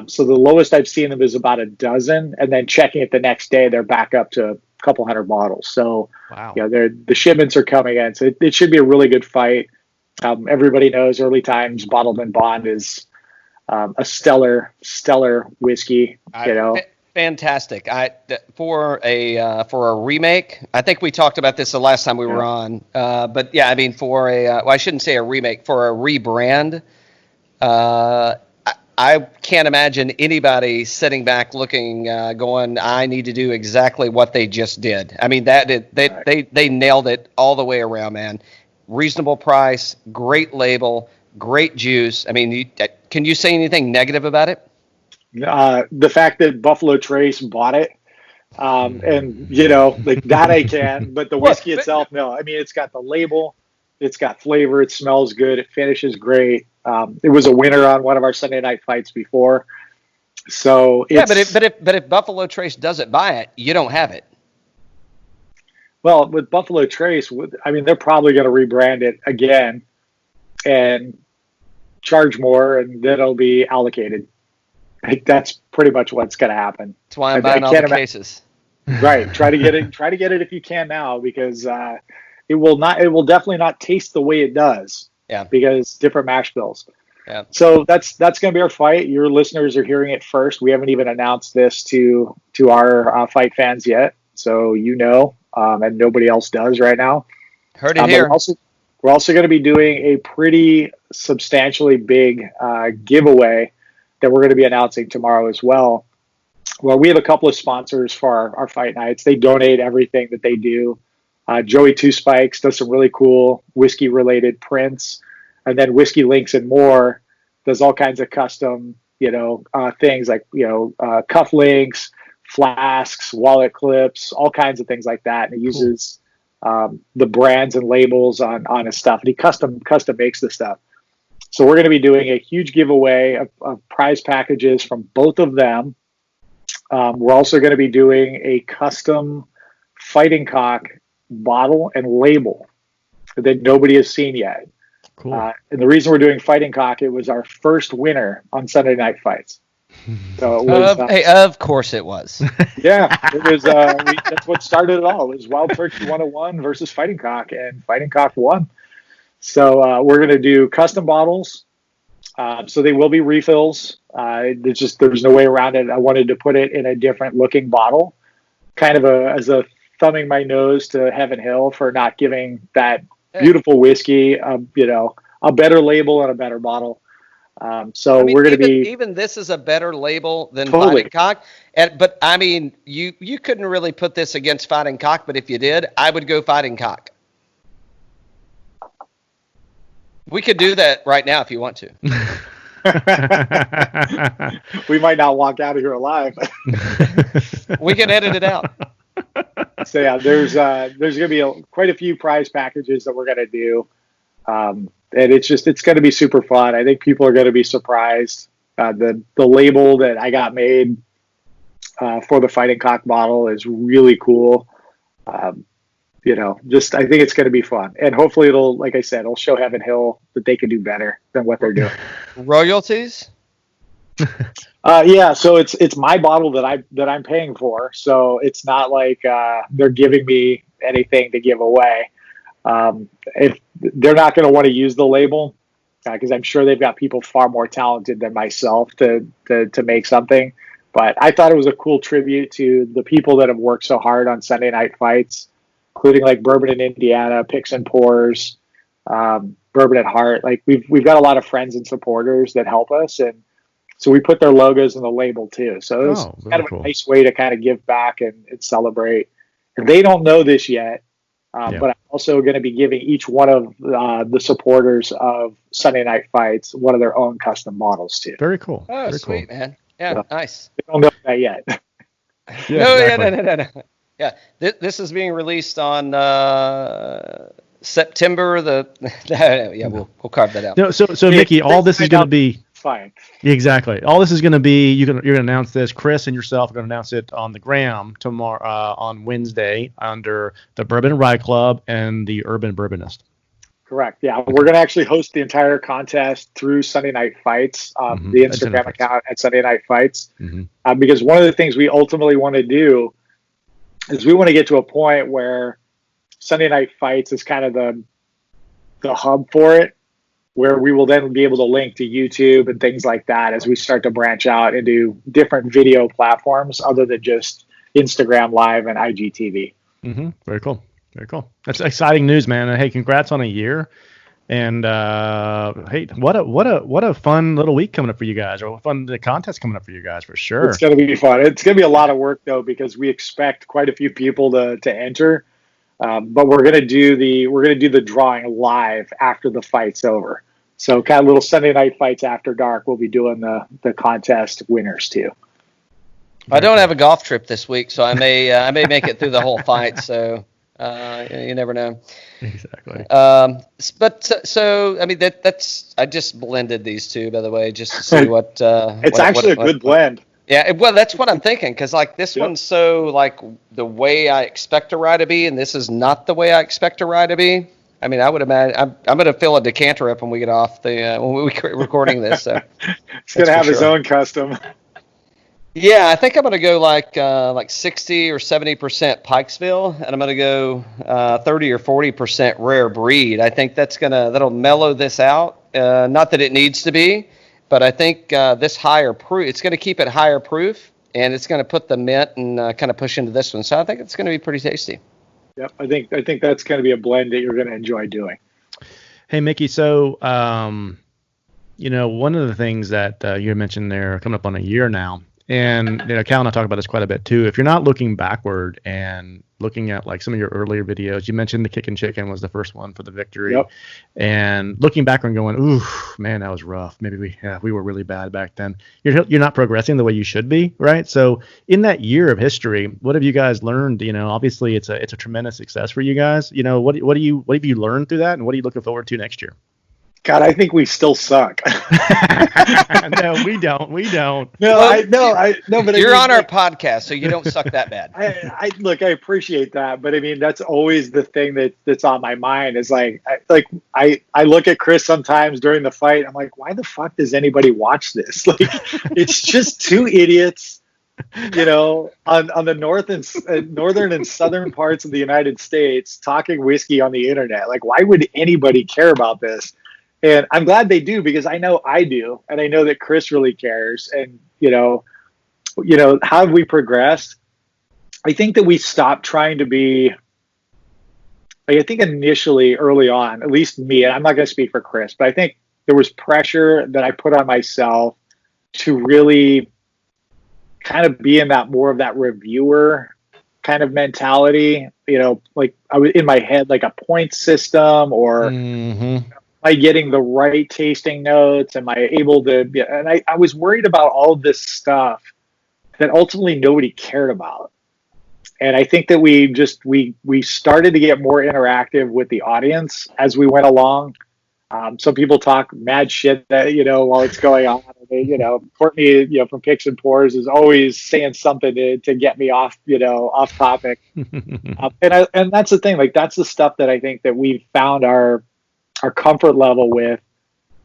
[SPEAKER 3] So the lowest I've seen them is about a dozen, and then checking it the next day, they're back up to a couple hundred bottles. So,
[SPEAKER 2] wow.
[SPEAKER 3] The shipments are coming in. So it should be a really good fight. Everybody knows Early Times Bottled and Bond is a stellar whiskey.
[SPEAKER 1] Fantastic. For a remake, I think we talked about this the last time we were on. But yeah, I mean, for I shouldn't say a remake, for a rebrand. I can't imagine anybody sitting back looking, going, I need to do exactly what they just did. I mean, they nailed it all the way around, man. Reasonable price, great label, great juice. I mean, can you say anything negative about it?
[SPEAKER 3] The fact that Buffalo Trace bought it, and like that I can, but the whiskey itself, no. I mean, it's got the label, it's got flavor, it smells good, it finishes great. It was a winner on one of our Sunday night fights before. So it's,
[SPEAKER 1] but if Buffalo Trace doesn't buy it, you don't have it.
[SPEAKER 3] Well, with Buffalo Trace, I mean, they're probably going to rebrand it again and charge more, and then it'll be allocated. Like, that's pretty much what's going to happen.
[SPEAKER 1] That's why I'm buying all the cases.
[SPEAKER 3] Right. Try to get it if you can now, because it will definitely not taste the way it does.
[SPEAKER 1] Yeah.
[SPEAKER 3] Because different mash bills.
[SPEAKER 1] Yeah.
[SPEAKER 3] So that's going to be our fight. Your listeners are hearing it first. We haven't even announced this to our fight fans yet. So and nobody else does right now.
[SPEAKER 1] Heard it here.
[SPEAKER 3] We're also going to be doing a pretty substantially big giveaway that we're going to be announcing tomorrow as well. Well, we have a couple of sponsors for our fight nights. They donate everything that they do. Joey Two Spikes does some really cool whiskey related prints, and then Whiskey Links and More does all kinds of custom, things like, cuff links, flasks, wallet clips, all kinds of things like that. And he uses the brands and labels on his stuff, and he custom makes the stuff. So we're going to be doing a huge giveaway of prize packages from both of them. We're also going to be doing a custom Fighting Cock bottle and label that nobody has seen yet.
[SPEAKER 2] Cool.
[SPEAKER 3] And the reason we're doing Fighting Cock, it was our first winner on Sunday Night Fights. So it was,
[SPEAKER 1] of course it was.
[SPEAKER 3] Yeah, it was. That's what started it all. It was Wild Turkey 101 versus Fighting Cock, and Fighting Cock won. So we're going to do custom bottles. So they will be refills. There's no way around it. I wanted to put it in a different looking bottle, kind of as a thumbing my nose to Heaven Hill for not giving that beautiful whiskey, a better label and a better bottle. So we're going to be,
[SPEAKER 1] even this is a better label than
[SPEAKER 3] Totally.
[SPEAKER 1] Fighting Cock. But I mean, you couldn't really put this against Fighting Cock, but if you did, I would go Fighting Cock. We could do that right now if you want to.
[SPEAKER 3] we might not walk out of here alive.
[SPEAKER 1] We can edit it out.
[SPEAKER 3] So yeah, there's going to be quite a few prize packages that we're going to do. And it's going to be super fun. I think people are going to be surprised. The label that I got made for the Fighting Cock bottle is really cool. I think it's going to be fun. And hopefully like I said, it'll show Heaven Hill that they can do better than what they're doing.
[SPEAKER 1] Royalties?
[SPEAKER 3] Yeah, so it's my bottle that I'm paying for. So it's not like they're giving me anything to give away. If they're not going to want to use the label, because I'm sure they've got people far more talented than myself to make something. But I thought it was a cool tribute to the people that have worked so hard on Sunday Night Fights, including like Bourbon in Indiana, Picks and Pours, Bourbon at Heart. Like we've got a lot of friends and supporters that help us, and so we put their logos in the label too. So it's kind of
[SPEAKER 2] cool.
[SPEAKER 3] a nice way to kind of give back and celebrate. And they don't know this yet, but I'm also going to be giving each one of the supporters of Sunday Night Fights one of their own custom bottles too.
[SPEAKER 2] Very cool.
[SPEAKER 1] Oh,
[SPEAKER 2] Very
[SPEAKER 1] sweet,
[SPEAKER 2] cool.
[SPEAKER 1] man. Yeah, nice.
[SPEAKER 3] They don't know that yet.
[SPEAKER 2] Yeah, exactly.
[SPEAKER 1] No. Yeah, this is being released on September yeah, we'll carve that out.
[SPEAKER 2] No, so Mickey, all this is going to be
[SPEAKER 3] fine.
[SPEAKER 2] Exactly. All this is going to be you're going to announce this. Chris and yourself are going to announce it on the gram tomorrow on Wednesday under the Bourbon and Rye Club and the Urban Bourbonist.
[SPEAKER 3] Correct. Yeah, we're going to actually host the entire contest through Sunday Night Fights, the Instagram account at Sunday Night Fights, because one of the things we ultimately want to do is we want to get to a point where Sunday Night Fights is kind of the hub for it, where we will then be able to link to YouTube and things like that as we start to branch out into different video platforms other than just Instagram Live and IGTV.
[SPEAKER 2] Very cool. Very cool. That's exciting news, man. And hey, congrats on a year. And hey, what a fun little week coming up for you guys, or a fun contest coming up for you guys for sure.
[SPEAKER 3] It's going to be fun. It's going to be a lot of work though, because we expect quite a few people to enter. But we're going to do the drawing live after the fight's over. So kind of little Sunday Night Fights after dark. We'll be doing the contest winners too.
[SPEAKER 1] I don't have a golf trip this week, so I may make it through the whole fight. So you never know.
[SPEAKER 2] Exactly.
[SPEAKER 1] But so I mean that's I just blended these two, by the way, just to see what.
[SPEAKER 3] It's actually a good blend.
[SPEAKER 1] Yeah, well, that's what I'm thinking, because like this one's so like the way I expect a rye to be, and this is not the way I expect a rye to be. I mean, I would imagine I'm going to fill a decanter up when we get off when we're recording this. So
[SPEAKER 3] it's going to have its own custom.
[SPEAKER 1] Yeah, I think I'm going to go like 60 or 70% Pikesville, and I'm going to go 30 or 40% rare breed. I think that'll mellow this out. Not that it needs to be, but I think this higher proof, it's going to keep it higher proof, and it's going to put the mint and kind of push into this one. So I think it's going to be pretty tasty.
[SPEAKER 3] Yep, I think that's going to be a blend that you're going to enjoy doing.
[SPEAKER 2] Hey, Mickey, so one of the things that you mentioned there, coming up on a year now, and Cal and I talk about this quite a bit too. If you're not looking backward and looking at like some of your earlier videos, you mentioned the Kickin' Chicken was the first one for the victory.
[SPEAKER 3] Yep.
[SPEAKER 2] And looking back and going, ooh, man, that was rough. Maybe we were really bad back then. You're not progressing the way you should be, right? So in that year of history, what have you guys learned? Obviously it's a tremendous success for you guys. What have you learned through that, and what are you looking forward to next year?
[SPEAKER 3] God, I think we still suck.
[SPEAKER 2] No, we don't.
[SPEAKER 3] But
[SPEAKER 1] you're on our podcast, so you don't suck that bad.
[SPEAKER 3] I appreciate that, but I mean, that's always the thing that's on my mind is I look at Chris sometimes during the fight. I'm like, why the fuck does anybody watch this? Like, it's just two idiots, on the northern and southern parts of the United States talking whiskey on the internet. Like, why would anybody care about this? And I'm glad they do, because I know I do, and I know that Chris really cares. And how have we progressed? I think that we stopped trying to be. I think initially, early on, at least me, and I'm not going to speak for Chris, but I think there was pressure that I put on myself to really kind of be in that more of that reviewer kind of mentality. Like I was in my head, like a point system or. Mm-hmm. Am I getting the right tasting notes? Am I able to? And I was worried about all this stuff that ultimately nobody cared about. And I think that we started to get more interactive with the audience as we went along. Some people talk mad shit that, while it's going on. Courtney, from Picks and Pours is always saying something to get me off topic. And that's the thing. Like, that's the stuff that I think that we've found our comfort level with,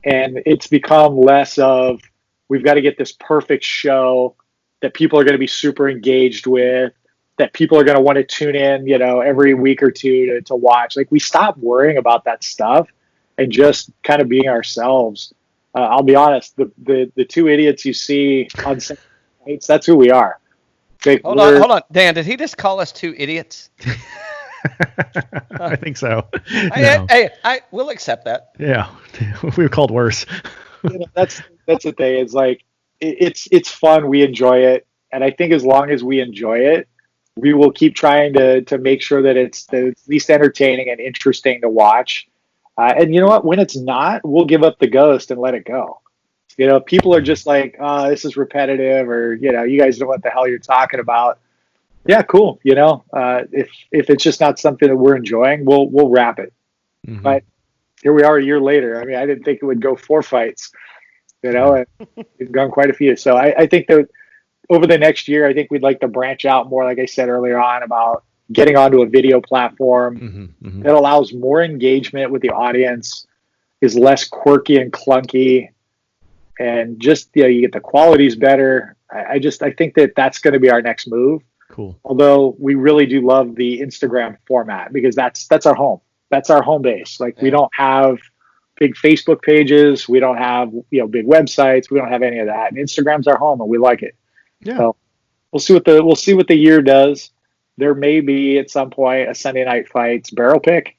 [SPEAKER 3] and it's become less of we've got to get this perfect show that people are going to be super engaged with, that people are going to want to tune in every week or two to watch. Like, we stopped worrying about that stuff and just kind of being ourselves. I'll be honest, the two idiots you see on Sunday nights, that's who we are.
[SPEAKER 1] Hold on, Dan, did he just call us two idiots?
[SPEAKER 2] I think so.
[SPEAKER 1] We'll accept that.
[SPEAKER 2] Yeah, we were called worse.
[SPEAKER 3] That's the thing. It's like it's fun. We enjoy it, and I think as long as we enjoy it, we will keep trying to make sure that it's at least entertaining and interesting to watch. And you know what? When it's not, we'll give up the ghost and let it go. People are just like, oh, this is repetitive, or you guys know what the hell you're talking about. Yeah, cool. If it's just not something that we're enjoying, we'll wrap it. Mm-hmm. But here we are a year later. I mean, I didn't think it would go 4 fights. And we've gone quite a few. So I think that over the next year, I think we'd like to branch out more, like I said earlier on, about getting onto a video platform that allows more engagement with the audience, is less quirky and clunky, and just you get the quality's better. I think that that's going to be our next move.
[SPEAKER 2] Cool. Although
[SPEAKER 3] we really do love the Instagram format, because that's our home. That's our home base. Like, we don't have big Facebook pages. We don't have big websites. We don't have any of that. And Instagram's our home, and we like it.
[SPEAKER 2] Yeah.
[SPEAKER 3] So we'll see what the year does. There may be at some point a Sunday Night Fights barrel pick,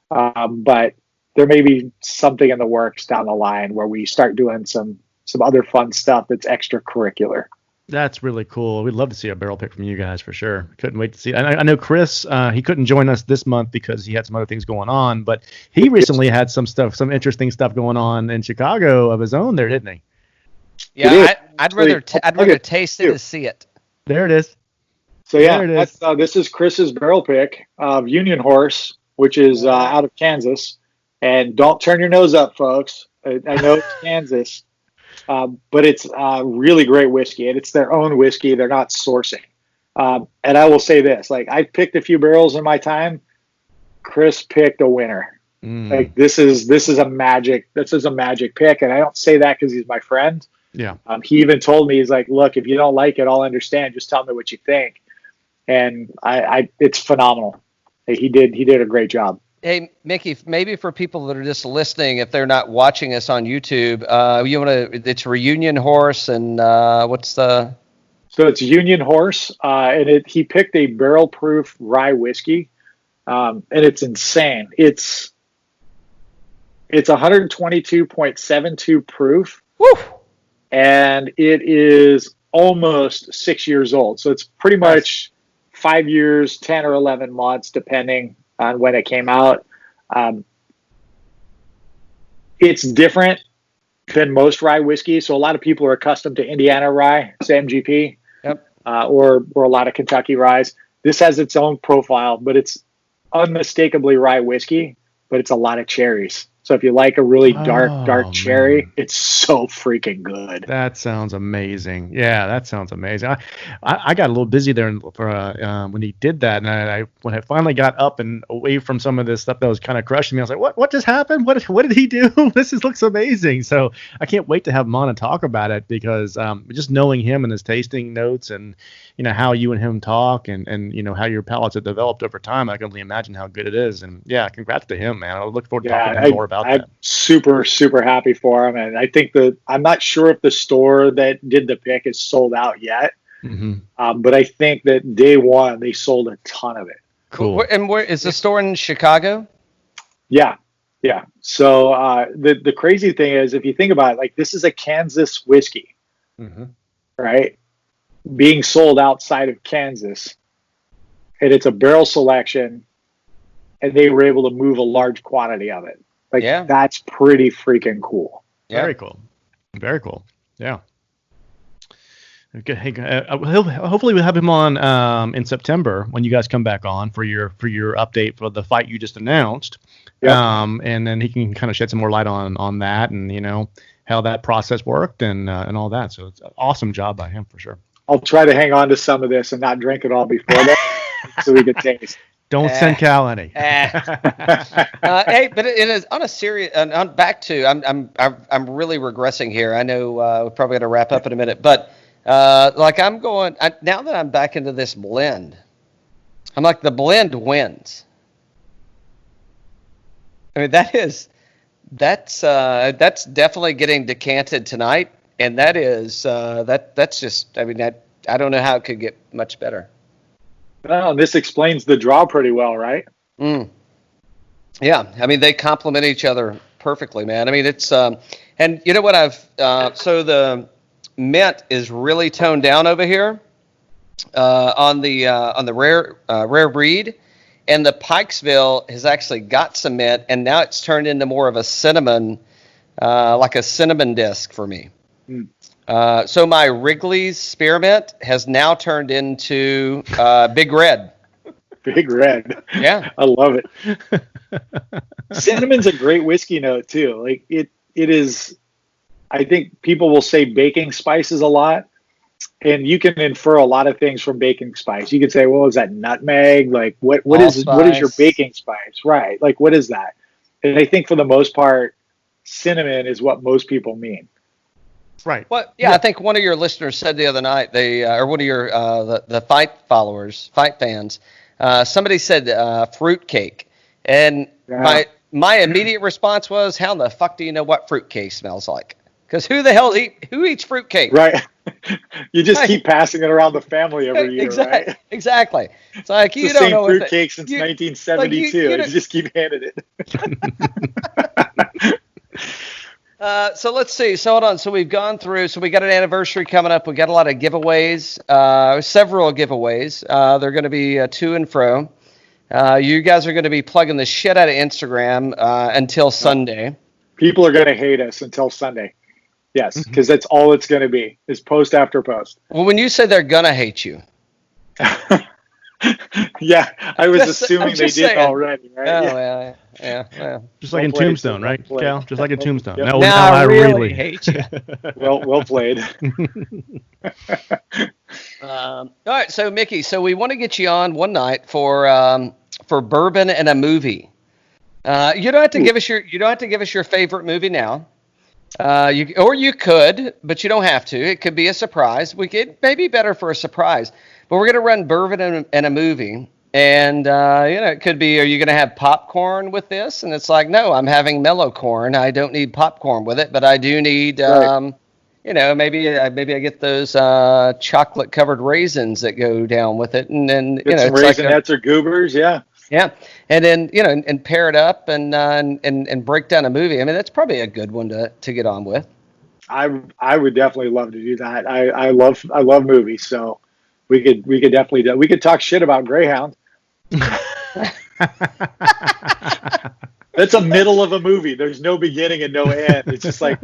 [SPEAKER 3] but there may be something in the works down the line where we start doing some other fun stuff that's extracurricular.
[SPEAKER 2] That's really cool. We'd love to see a barrel pick from you guys for sure. Couldn't wait to see. I know Chris, he couldn't join us this month because he had some other things going on, but he recently had some interesting stuff going on in Chicago of his own there, didn't he?
[SPEAKER 1] Yeah, I'd rather taste it than see it.
[SPEAKER 2] There it is.
[SPEAKER 3] So yeah, this is Chris's barrel pick of Union Horse, which is out of Kansas. And don't turn your nose up, folks. I know it's Kansas. But it's really great whiskey, and it's their own whiskey. They're not sourcing. And I will say this, like, I've picked a few barrels in my time. Chris picked a winner. Like, this is a magic pick. And I don't say that because he's my friend.
[SPEAKER 2] Yeah.
[SPEAKER 3] He even told me, he's like, look, if you don't like it, I'll understand. Just tell me what you think. And it's phenomenal. He did a great job.
[SPEAKER 1] Hey, Mickey, maybe for people that are just listening, if they're not watching us on YouTube, it's Reunion Horse, and what's the...
[SPEAKER 3] So it's Union Horse, and he picked a barrel-proof rye whiskey, and it's insane. It's 122.72 proof.
[SPEAKER 1] Woo!
[SPEAKER 3] And it is almost 6 years old. So it's pretty much 5 years, 10 or 11 months, depending on when it came out. It's different than most rye whiskey. So a lot of people are accustomed to Indiana rye, MGP, or a lot of Kentucky ryes. This has its own profile, but it's unmistakably rye whiskey, but it's a lot of cherries. So if you like a really dark cherry, it's so freaking good.
[SPEAKER 2] That sounds amazing. Yeah, that sounds amazing. I got a little busy there when he did that, and when I finally got up and away from some of this stuff that was kind of crushing me, I was like, what just happened? What did he do? This looks amazing. So I can't wait to have him on and talk about it, because just knowing him and his tasting notes, and how you and him talk, and how your palates have developed over time, I can only imagine how good it is. And yeah, congrats to him, man. I look forward to talking to him more about
[SPEAKER 3] I'm
[SPEAKER 2] that.
[SPEAKER 3] super, super happy for him. And I think I'm not sure if the store that did the pick is sold out yet. But I think that day one, they sold a ton of it.
[SPEAKER 1] Cool. And where is the store in Chicago?
[SPEAKER 3] Yeah. Yeah. So the crazy thing is, if you think about it, like, this is a Kansas whiskey, right? Being sold outside of Kansas, and it's a barrel selection, and they were able to move a large quantity of it. Like, that's pretty freaking cool.
[SPEAKER 2] Yeah. Very cool. Very cool. Yeah. Okay. Hey, hopefully we'll have him on in September when you guys come back on for your update for the fight you just announced.
[SPEAKER 3] Yep.
[SPEAKER 2] And then he can kind of shed some more light on that, and how that process worked and all that. So it's an awesome job by him for sure.
[SPEAKER 3] I'll try to hang on to some of this and not drink it all before that, so we can taste.
[SPEAKER 2] Don't send Cal any.
[SPEAKER 1] Hey, but it is on a serious. On back to, I'm really regressing here. I know we're probably going to wrap up in a minute, but I'm going now that I'm back into this blend. I'm like, the blend wins. I mean, that's definitely getting decanted tonight, and that is that's just. I mean, I don't know how it could get much better.
[SPEAKER 3] Well, this explains the draw pretty well, right?
[SPEAKER 1] Mm. Yeah, I mean they complement each other perfectly, man. I mean it's and you know what so the mint is really toned down over here on the rare breed, and the Pikesville has actually got some mint, and now it's turned into more of a cinnamon, like a cinnamon disc for me. So my Wrigley's spearmint has now turned into Big Red.
[SPEAKER 3] Big Red.
[SPEAKER 1] Yeah,
[SPEAKER 3] I love it. Cinnamon's a great whiskey note too. Like it is. I think people will say baking spices a lot, and you can infer a lot of things from baking spice. You could say, "Well, is that nutmeg? Like what is your baking spice?" Right? Like what is that? And I think for the most part, cinnamon is what most people mean.
[SPEAKER 2] Right.
[SPEAKER 1] Well, yeah, I think one of your listeners said the other night, or one of your the fight followers, fight fans, somebody said fruitcake, and my immediate response was, "How in the fuck do you know what fruitcake smells like? Because who the hell who eats fruitcake?"
[SPEAKER 3] Right. You just keep passing it around the family every year,
[SPEAKER 1] exactly,
[SPEAKER 3] right?
[SPEAKER 1] Exactly. It's like
[SPEAKER 3] it's the same fruitcake since 1972. You just keep handing it.
[SPEAKER 1] So let's see. So hold on. So we've gone through. So we got an anniversary coming up. We got a lot of giveaways. Several giveaways. They're going to be to and fro. You guys are going to be plugging the shit out of Instagram until Sunday.
[SPEAKER 3] People are going to hate us until Sunday. Yes, because that's all it's going to be is post after post.
[SPEAKER 1] Well, when you say they're going to hate you.
[SPEAKER 3] Yeah, I was assuming they did already, right?
[SPEAKER 1] Oh, yeah.
[SPEAKER 2] Just like in Tombstone, right, Cal? Just like in Tombstone.
[SPEAKER 3] Yep.
[SPEAKER 2] Now I really
[SPEAKER 1] hate you.
[SPEAKER 3] Well played.
[SPEAKER 1] All right, so Mickey, so we want to get you on one night for bourbon and a movie. You don't have to give us your favorite movie now. You could, but you don't have to. It could be a surprise. It may be better for a surprise. But we're going to run bourbon and a movie. And, it could be, are you going to have popcorn with this? And it's like, no, I'm having mellow corn. I don't need popcorn with it, but I do need, maybe I get those chocolate covered raisins that go down with it. And then,
[SPEAKER 3] some Raisinets or Goobers. Yeah.
[SPEAKER 1] Yeah. And then, and pair it up and break down a movie. I mean, that's probably a good one to get on with.
[SPEAKER 3] I would definitely love to do that. I love movies. So we could definitely we could talk shit about Greyhound. That's a middle of a movie. There's no beginning and no end. It's just like,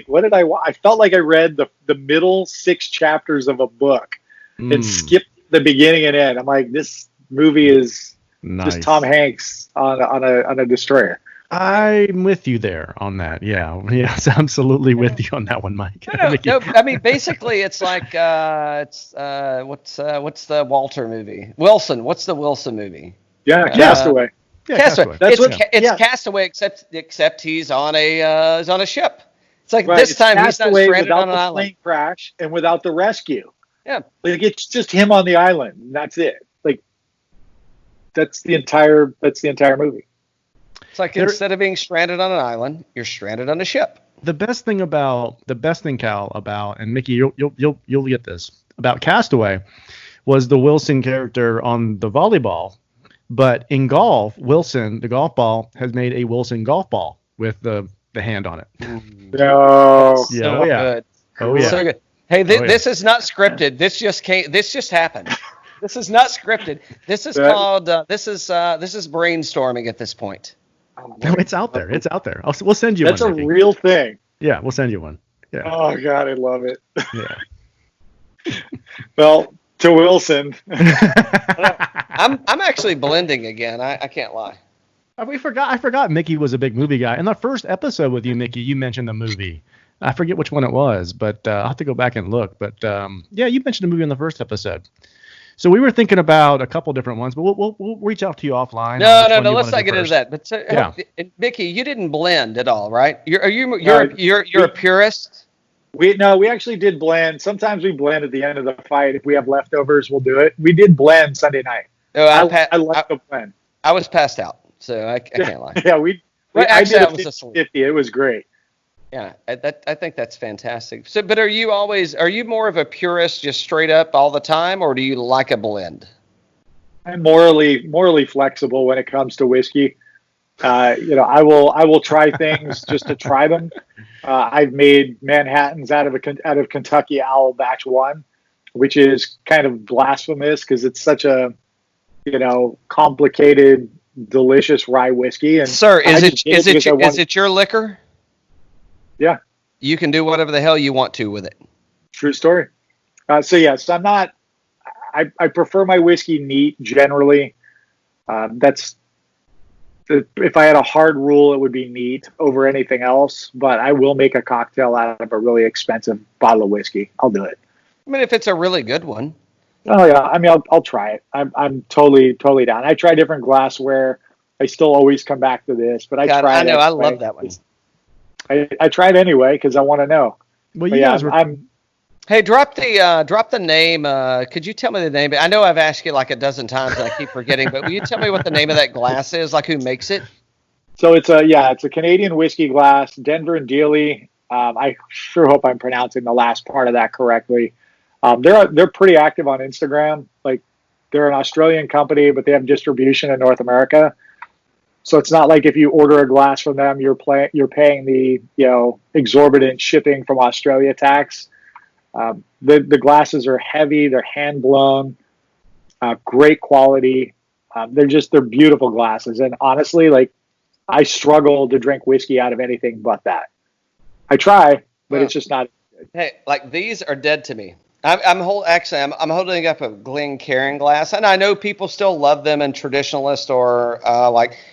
[SPEAKER 3] what did I watch? I felt like I read the middle 6 chapters of a book and skipped the beginning and end. I'm like, this movie is just Tom Hanks on a destroyer.
[SPEAKER 2] I'm with you there on that. Yeah. Yes, absolutely with you on that one, Mike.
[SPEAKER 1] No, I mean, basically, it's like what's the Walter movie? Wilson. What's the Wilson movie?
[SPEAKER 3] Yeah, Castaway.
[SPEAKER 1] Castaway. It's Castaway, except he's on a ship. It's like this time he's not stranded on an island. Without the plane
[SPEAKER 3] crash and without the rescue.
[SPEAKER 1] Yeah,
[SPEAKER 3] like it's just him on the island. And that's it. Like that's the entire movie.
[SPEAKER 1] It's like instead of being stranded on an island, you're stranded on a ship.
[SPEAKER 2] The best thing, Cal, about, and Mickey, you'll get this, about Castaway was the Wilson character on the volleyball. But in golf, Wilson, the golf ball, has made a Wilson golf ball with the hand on it.
[SPEAKER 3] No.
[SPEAKER 1] So good.
[SPEAKER 2] Oh yeah.
[SPEAKER 1] So good. Hey, this is not scripted. This just happened. This is not scripted. This is called this is brainstorming at this point.
[SPEAKER 2] No, it's out there. It's out there. We'll send you one.
[SPEAKER 3] That's a real thing.
[SPEAKER 2] Yeah, we'll send you one. Yeah.
[SPEAKER 3] Oh God, I love it.
[SPEAKER 2] Yeah.
[SPEAKER 3] Well, to Wilson.
[SPEAKER 1] I'm actually blending again. I can't lie.
[SPEAKER 2] I forgot Mickey was a big movie guy. In the first episode with you, Mickey, you mentioned the movie. I forget which one it was, but I'll have to go back and look. But yeah, you mentioned the movie in the first episode. So we were thinking about a couple different ones, but we'll reach out to you offline.
[SPEAKER 1] No. Let's not get into that. But Mickey, you didn't blend at all, right? You're a purist.
[SPEAKER 3] We actually did blend. Sometimes we blend at the end of the fight. If we have leftovers, we'll do it. We did blend Sunday night.
[SPEAKER 1] Oh,
[SPEAKER 3] I like the blend.
[SPEAKER 1] I was passed out, so I can't lie.
[SPEAKER 3] Yeah, I did a 50-50. It was great.
[SPEAKER 1] Yeah, I think that's fantastic. So, but are you more of a purist, just straight up all the time, or do you like a blend?
[SPEAKER 3] I'm morally flexible when it comes to whiskey. I will try things just to try them. I've made Manhattans out of Kentucky Owl Batch 1, which is kind of blasphemous because it's such a complicated, delicious rye whiskey. And
[SPEAKER 1] Sir, is it your liquor?
[SPEAKER 3] Yeah,
[SPEAKER 1] you can do whatever the hell you want to with it.
[SPEAKER 3] True story. So yes, I'm not. I prefer my whiskey neat generally. If I had a hard rule, it would be neat over anything else. But I will make a cocktail out of a really expensive bottle of whiskey. I'll do it.
[SPEAKER 1] I mean, if it's a really good one.
[SPEAKER 3] Oh yeah, I mean, I'll try it. I'm totally down. I try different glassware. I still always come back to this, but I
[SPEAKER 1] love that one.
[SPEAKER 3] I tried anyway because I want to know.
[SPEAKER 2] Well, you guys were.
[SPEAKER 1] Hey, drop the name. Could you tell me the name? I know I've asked you like a dozen times and I keep forgetting, but will you tell me what the name of that glass is? Like who makes it?
[SPEAKER 3] So it's a Canadian whiskey glass, Denver and Dealey. I sure hope I'm pronouncing the last part of that correctly. They're pretty active on Instagram. Like they're an Australian company, but they have distribution in North America. So it's not like if you order a glass from them, you're paying the exorbitant shipping from Australia tax. The glasses are heavy, they're hand blown, great quality. They're beautiful glasses. And honestly, like I struggle to drink whiskey out of anything but that. I try, but it's just not.
[SPEAKER 1] Hey, like these are dead to me. I'm holding up a Glencairn glass, and I know people still love them and traditionalist or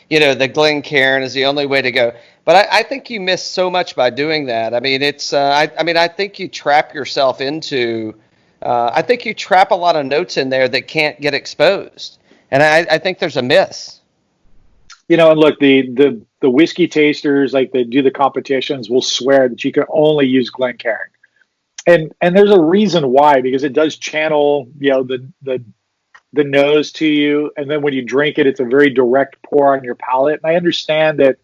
[SPEAKER 1] the Glencairn is the only way to go. But I think you miss so much by doing that. I mean, I think you trap yourself into. I think you trap a lot of notes in there that can't get exposed, and I think there's a miss.
[SPEAKER 3] And look, the whiskey tasters, like they do the competitions, will swear that you can only use Glencairn. And there's a reason why, because it does channel, the nose to you. And then when you drink it, it's a very direct pour on your palate. And I understand that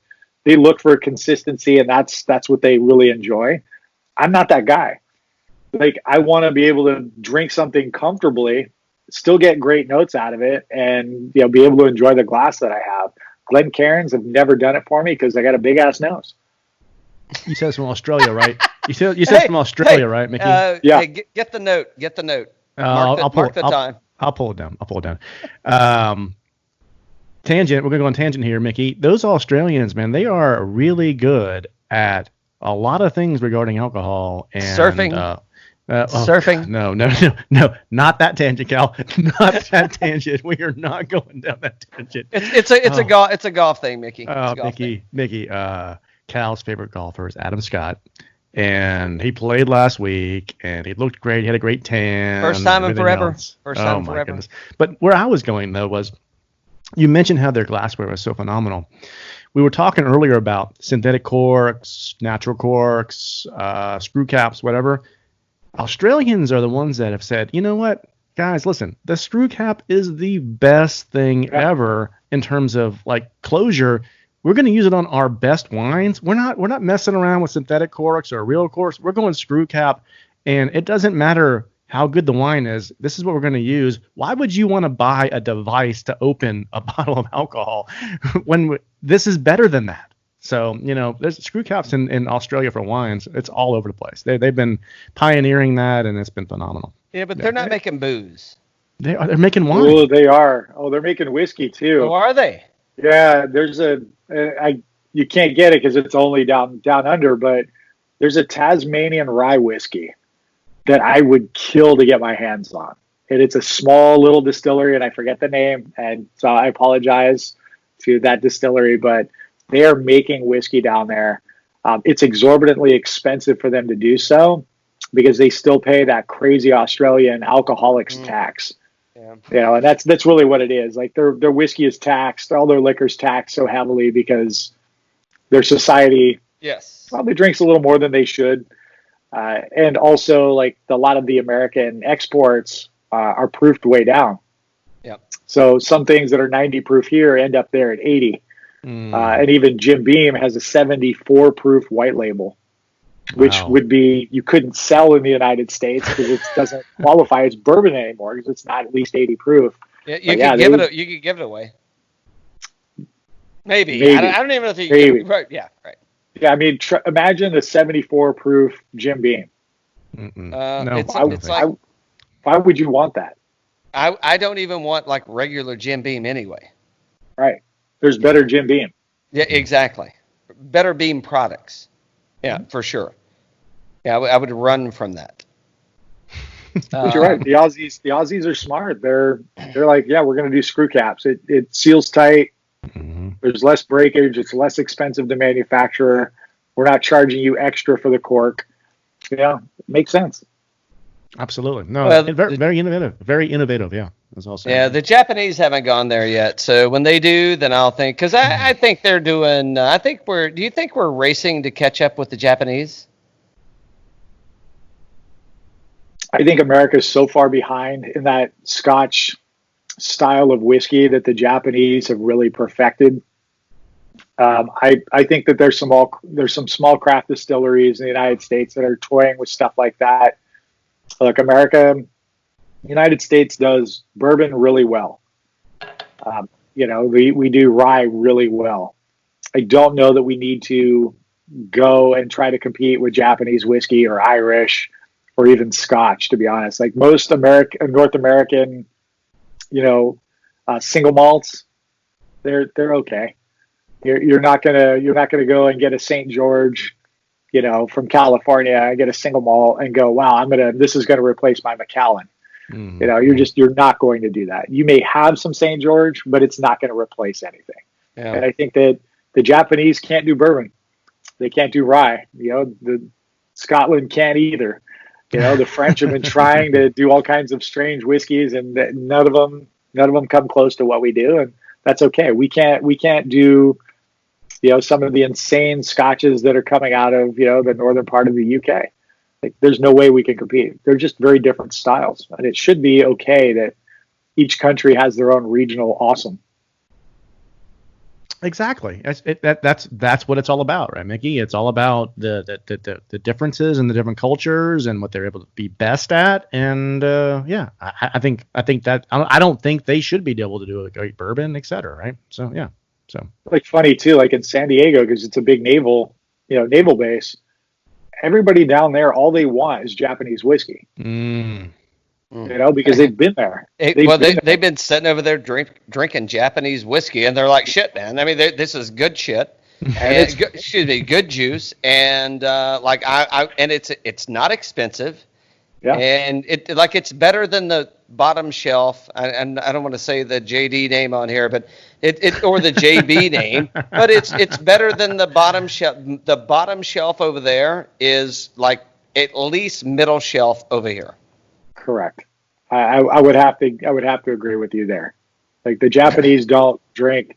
[SPEAKER 3] they look for consistency and that's what they really enjoy. I'm not that guy. Like I want to be able to drink something comfortably, still get great notes out of it and, be able to enjoy the glass that I have. Glencairns have never done it for me because I got a big ass nose.
[SPEAKER 2] You said it's from Australia, right? You said from Australia, right, Mickey?
[SPEAKER 3] Yeah.
[SPEAKER 1] Hey, get the note.
[SPEAKER 2] Mark
[SPEAKER 1] the time.
[SPEAKER 2] I'll pull it down. Tangent. We're gonna go on tangent here, Mickey. Those Australians, man, they are really good at a lot of things regarding alcohol and
[SPEAKER 1] surfing. Surfing.
[SPEAKER 2] No, not that tangent, Cal. Not that tangent. We are not going down that tangent.
[SPEAKER 1] It's a golf thing, Mickey.
[SPEAKER 2] Mickey. Cal's favorite golfer is Adam Scott, and he played last week, and he looked great. He had a great tan.
[SPEAKER 1] First time in forever.
[SPEAKER 2] Goodness. But where I was going, though, was you mentioned how their glassware was so phenomenal. We were talking earlier about synthetic corks, natural corks, screw caps, whatever. Australians are the ones that have said, you know what, guys, listen, the screw cap is the best thing ever in terms of like closure. We're going to use it on our best wines. We're not messing around with synthetic corks or real corks. We're going screw cap, and it doesn't matter how good the wine is. This is what we're going to use. Why would you want to buy a device to open a bottle of alcohol when this is better than that? So, there's screw caps in Australia for wines. It's all over the place. They've been pioneering that, and it's been phenomenal.
[SPEAKER 1] Yeah, but they're not making booze.
[SPEAKER 2] They're making wine.
[SPEAKER 3] Oh, they are. Oh, they're making whiskey too.
[SPEAKER 1] Oh, are they?
[SPEAKER 3] Yeah, there's you can't get it because it's only down under, but there's a Tasmanian Rye Whiskey that I would kill to get my hands on. And it's a small little distillery, and I forget the name, and so I apologize to that distillery, but they are making whiskey down there. It's exorbitantly expensive for them to do so because they still pay that crazy Australian alcoholics tax. Yeah. And that's really what it is. Like their whiskey is taxed, all their liquor's taxed so heavily because their society probably drinks a little more than they should. And also like a lot of the American exports are proofed way down.
[SPEAKER 1] Yeah.
[SPEAKER 3] So some things that are 90 proof here end up there at 80. And even Jim Beam has a 74 proof white label, which would be, you couldn't sell in the United States because it doesn't qualify as bourbon anymore because it's not at least 80 proof.
[SPEAKER 1] Yeah, you could give it away. Maybe. I don't even know if you
[SPEAKER 3] Maybe.
[SPEAKER 1] Right. Yeah. Right.
[SPEAKER 3] Yeah, I mean, imagine a 74 proof Jim Beam.
[SPEAKER 2] No,
[SPEAKER 1] it's like
[SPEAKER 3] why would you want that?
[SPEAKER 1] I don't even want like regular Jim Beam anyway.
[SPEAKER 3] Right. There's better Jim Beam.
[SPEAKER 1] Yeah, exactly. Better Beam products. Yeah, for sure. Yeah, I would run from that.
[SPEAKER 3] But you're right. The Aussies are smart. They're like, yeah, we're going to do screw caps. It seals tight. There's less breakage. It's less expensive to manufacture. We're not charging you extra for the cork. Yeah, makes sense.
[SPEAKER 2] Absolutely. No, very innovative. Very innovative. Yeah, that's also.
[SPEAKER 1] Yeah, the Japanese haven't gone there yet. So when they do, then I'll think, because I think they're doing. Do you think we're racing to catch up with the Japanese?
[SPEAKER 3] I think America's so far behind in that Scotch style of whiskey that the Japanese have really perfected. I think that there's some small craft distilleries in the United States that are toying with stuff like that. Look, United States does bourbon really well. We do rye really well. I don't know that we need to go and try to compete with Japanese whiskey or Irish or even Scotch, to be honest. Like most North American, single malts, they're okay. You're not gonna go and get a St. George, from California and get a single malt and go, wow, this is gonna replace my Macallan. You're not going to do that. You may have some St. George, but it's not going to replace anything. Yeah. And I think that the Japanese can't do bourbon. They can't do rye. The Scotland can't either. The French have been trying to do all kinds of strange whiskeys, and none of them come close to what we do, and that's okay. We can't do, some of the insane scotches that are coming out of, the northern part of the UK. Like, there's no way we can compete. They're just very different styles, and it should be okay that each country has their own regional awesome.
[SPEAKER 2] Exactly. That's what it's all about, right, Mickey? It's all about the differences in the different cultures and what they're able to be best at. And I think that I don't think they should be able to do a great bourbon, et cetera, right? So yeah. So
[SPEAKER 3] like funny too, like in San Diego, because it's a big naval base. Everybody down there, all they want is Japanese whiskey. Because they've been there.
[SPEAKER 1] They've been sitting over there drinking Japanese whiskey, and they're like, shit, man. I mean, this is good shit. And good juice, and it's not expensive. Yeah. And it's better than the bottom shelf. And I don't want to say the JD name on here, but or the JB name, but it's better than the bottom shelf. The bottom shelf over there is like at least middle shelf over here.
[SPEAKER 3] Correct. I would have to agree with you there. Like the Japanese don't drink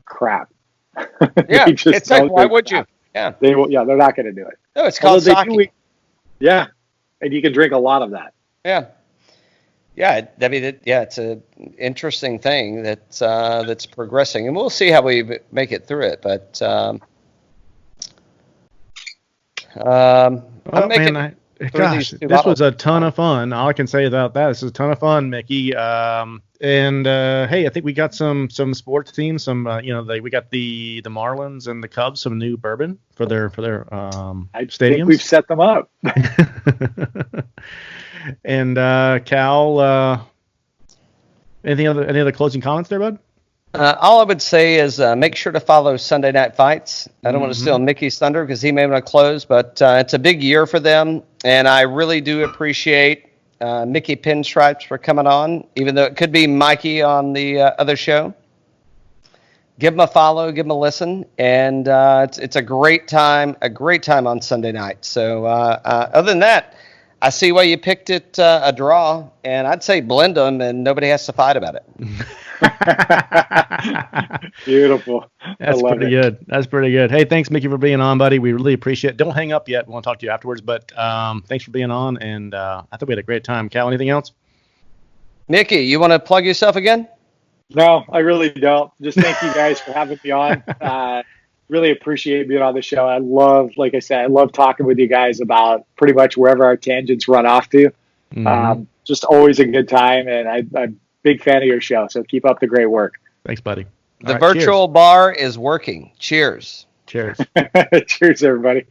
[SPEAKER 3] crap.
[SPEAKER 1] Yeah, it's like, why would you? Yeah,
[SPEAKER 3] they're not going to do it.
[SPEAKER 1] No, it's called sake.
[SPEAKER 3] Yeah, and you can drink a lot of that.
[SPEAKER 1] Yeah. Yeah, I mean, it's an interesting thing that's progressing, and we'll see how we make it through it. But
[SPEAKER 2] this was a ton of fun. All I can say about that, this is a ton of fun, Mickey. Hey, I think we got some sports teams. We got the Marlins and the Cubs some new bourbon for their stadiums.
[SPEAKER 3] I think we've set them up.
[SPEAKER 2] And Cal, any other closing comments there, bud?
[SPEAKER 1] All I would say is make sure to follow Sunday Night Fights. I don't want to steal Mickey's thunder because he may want to close, but it's a big year for them, and I really do appreciate Mickey Pinstripes for coming on, even though it could be Mikey on the other show. Give him a follow, give him a listen, and it's a great time on Sunday night. So other than that, I see why you picked it a draw, and I'd say blend them, and nobody has to fight about it.
[SPEAKER 3] Beautiful.
[SPEAKER 2] That's pretty good. That's pretty good. Hey, thanks, Mickey, for being on, buddy. We really appreciate it. Don't hang up yet. We want to talk to you afterwards, but thanks for being on, and I thought we had a great time. Cal, anything else? Mickey, you want to plug yourself again?
[SPEAKER 3] No, I really don't. Just thank you guys for having me on. Really appreciate being on the show. Like I said, I love talking with you guys about pretty much wherever our tangents run off to. Just always a good time, and big fan of your show. So keep up the great work.
[SPEAKER 2] Thanks, buddy.
[SPEAKER 1] The virtual bar is working. Cheers.
[SPEAKER 2] Cheers.
[SPEAKER 3] Cheers, everybody.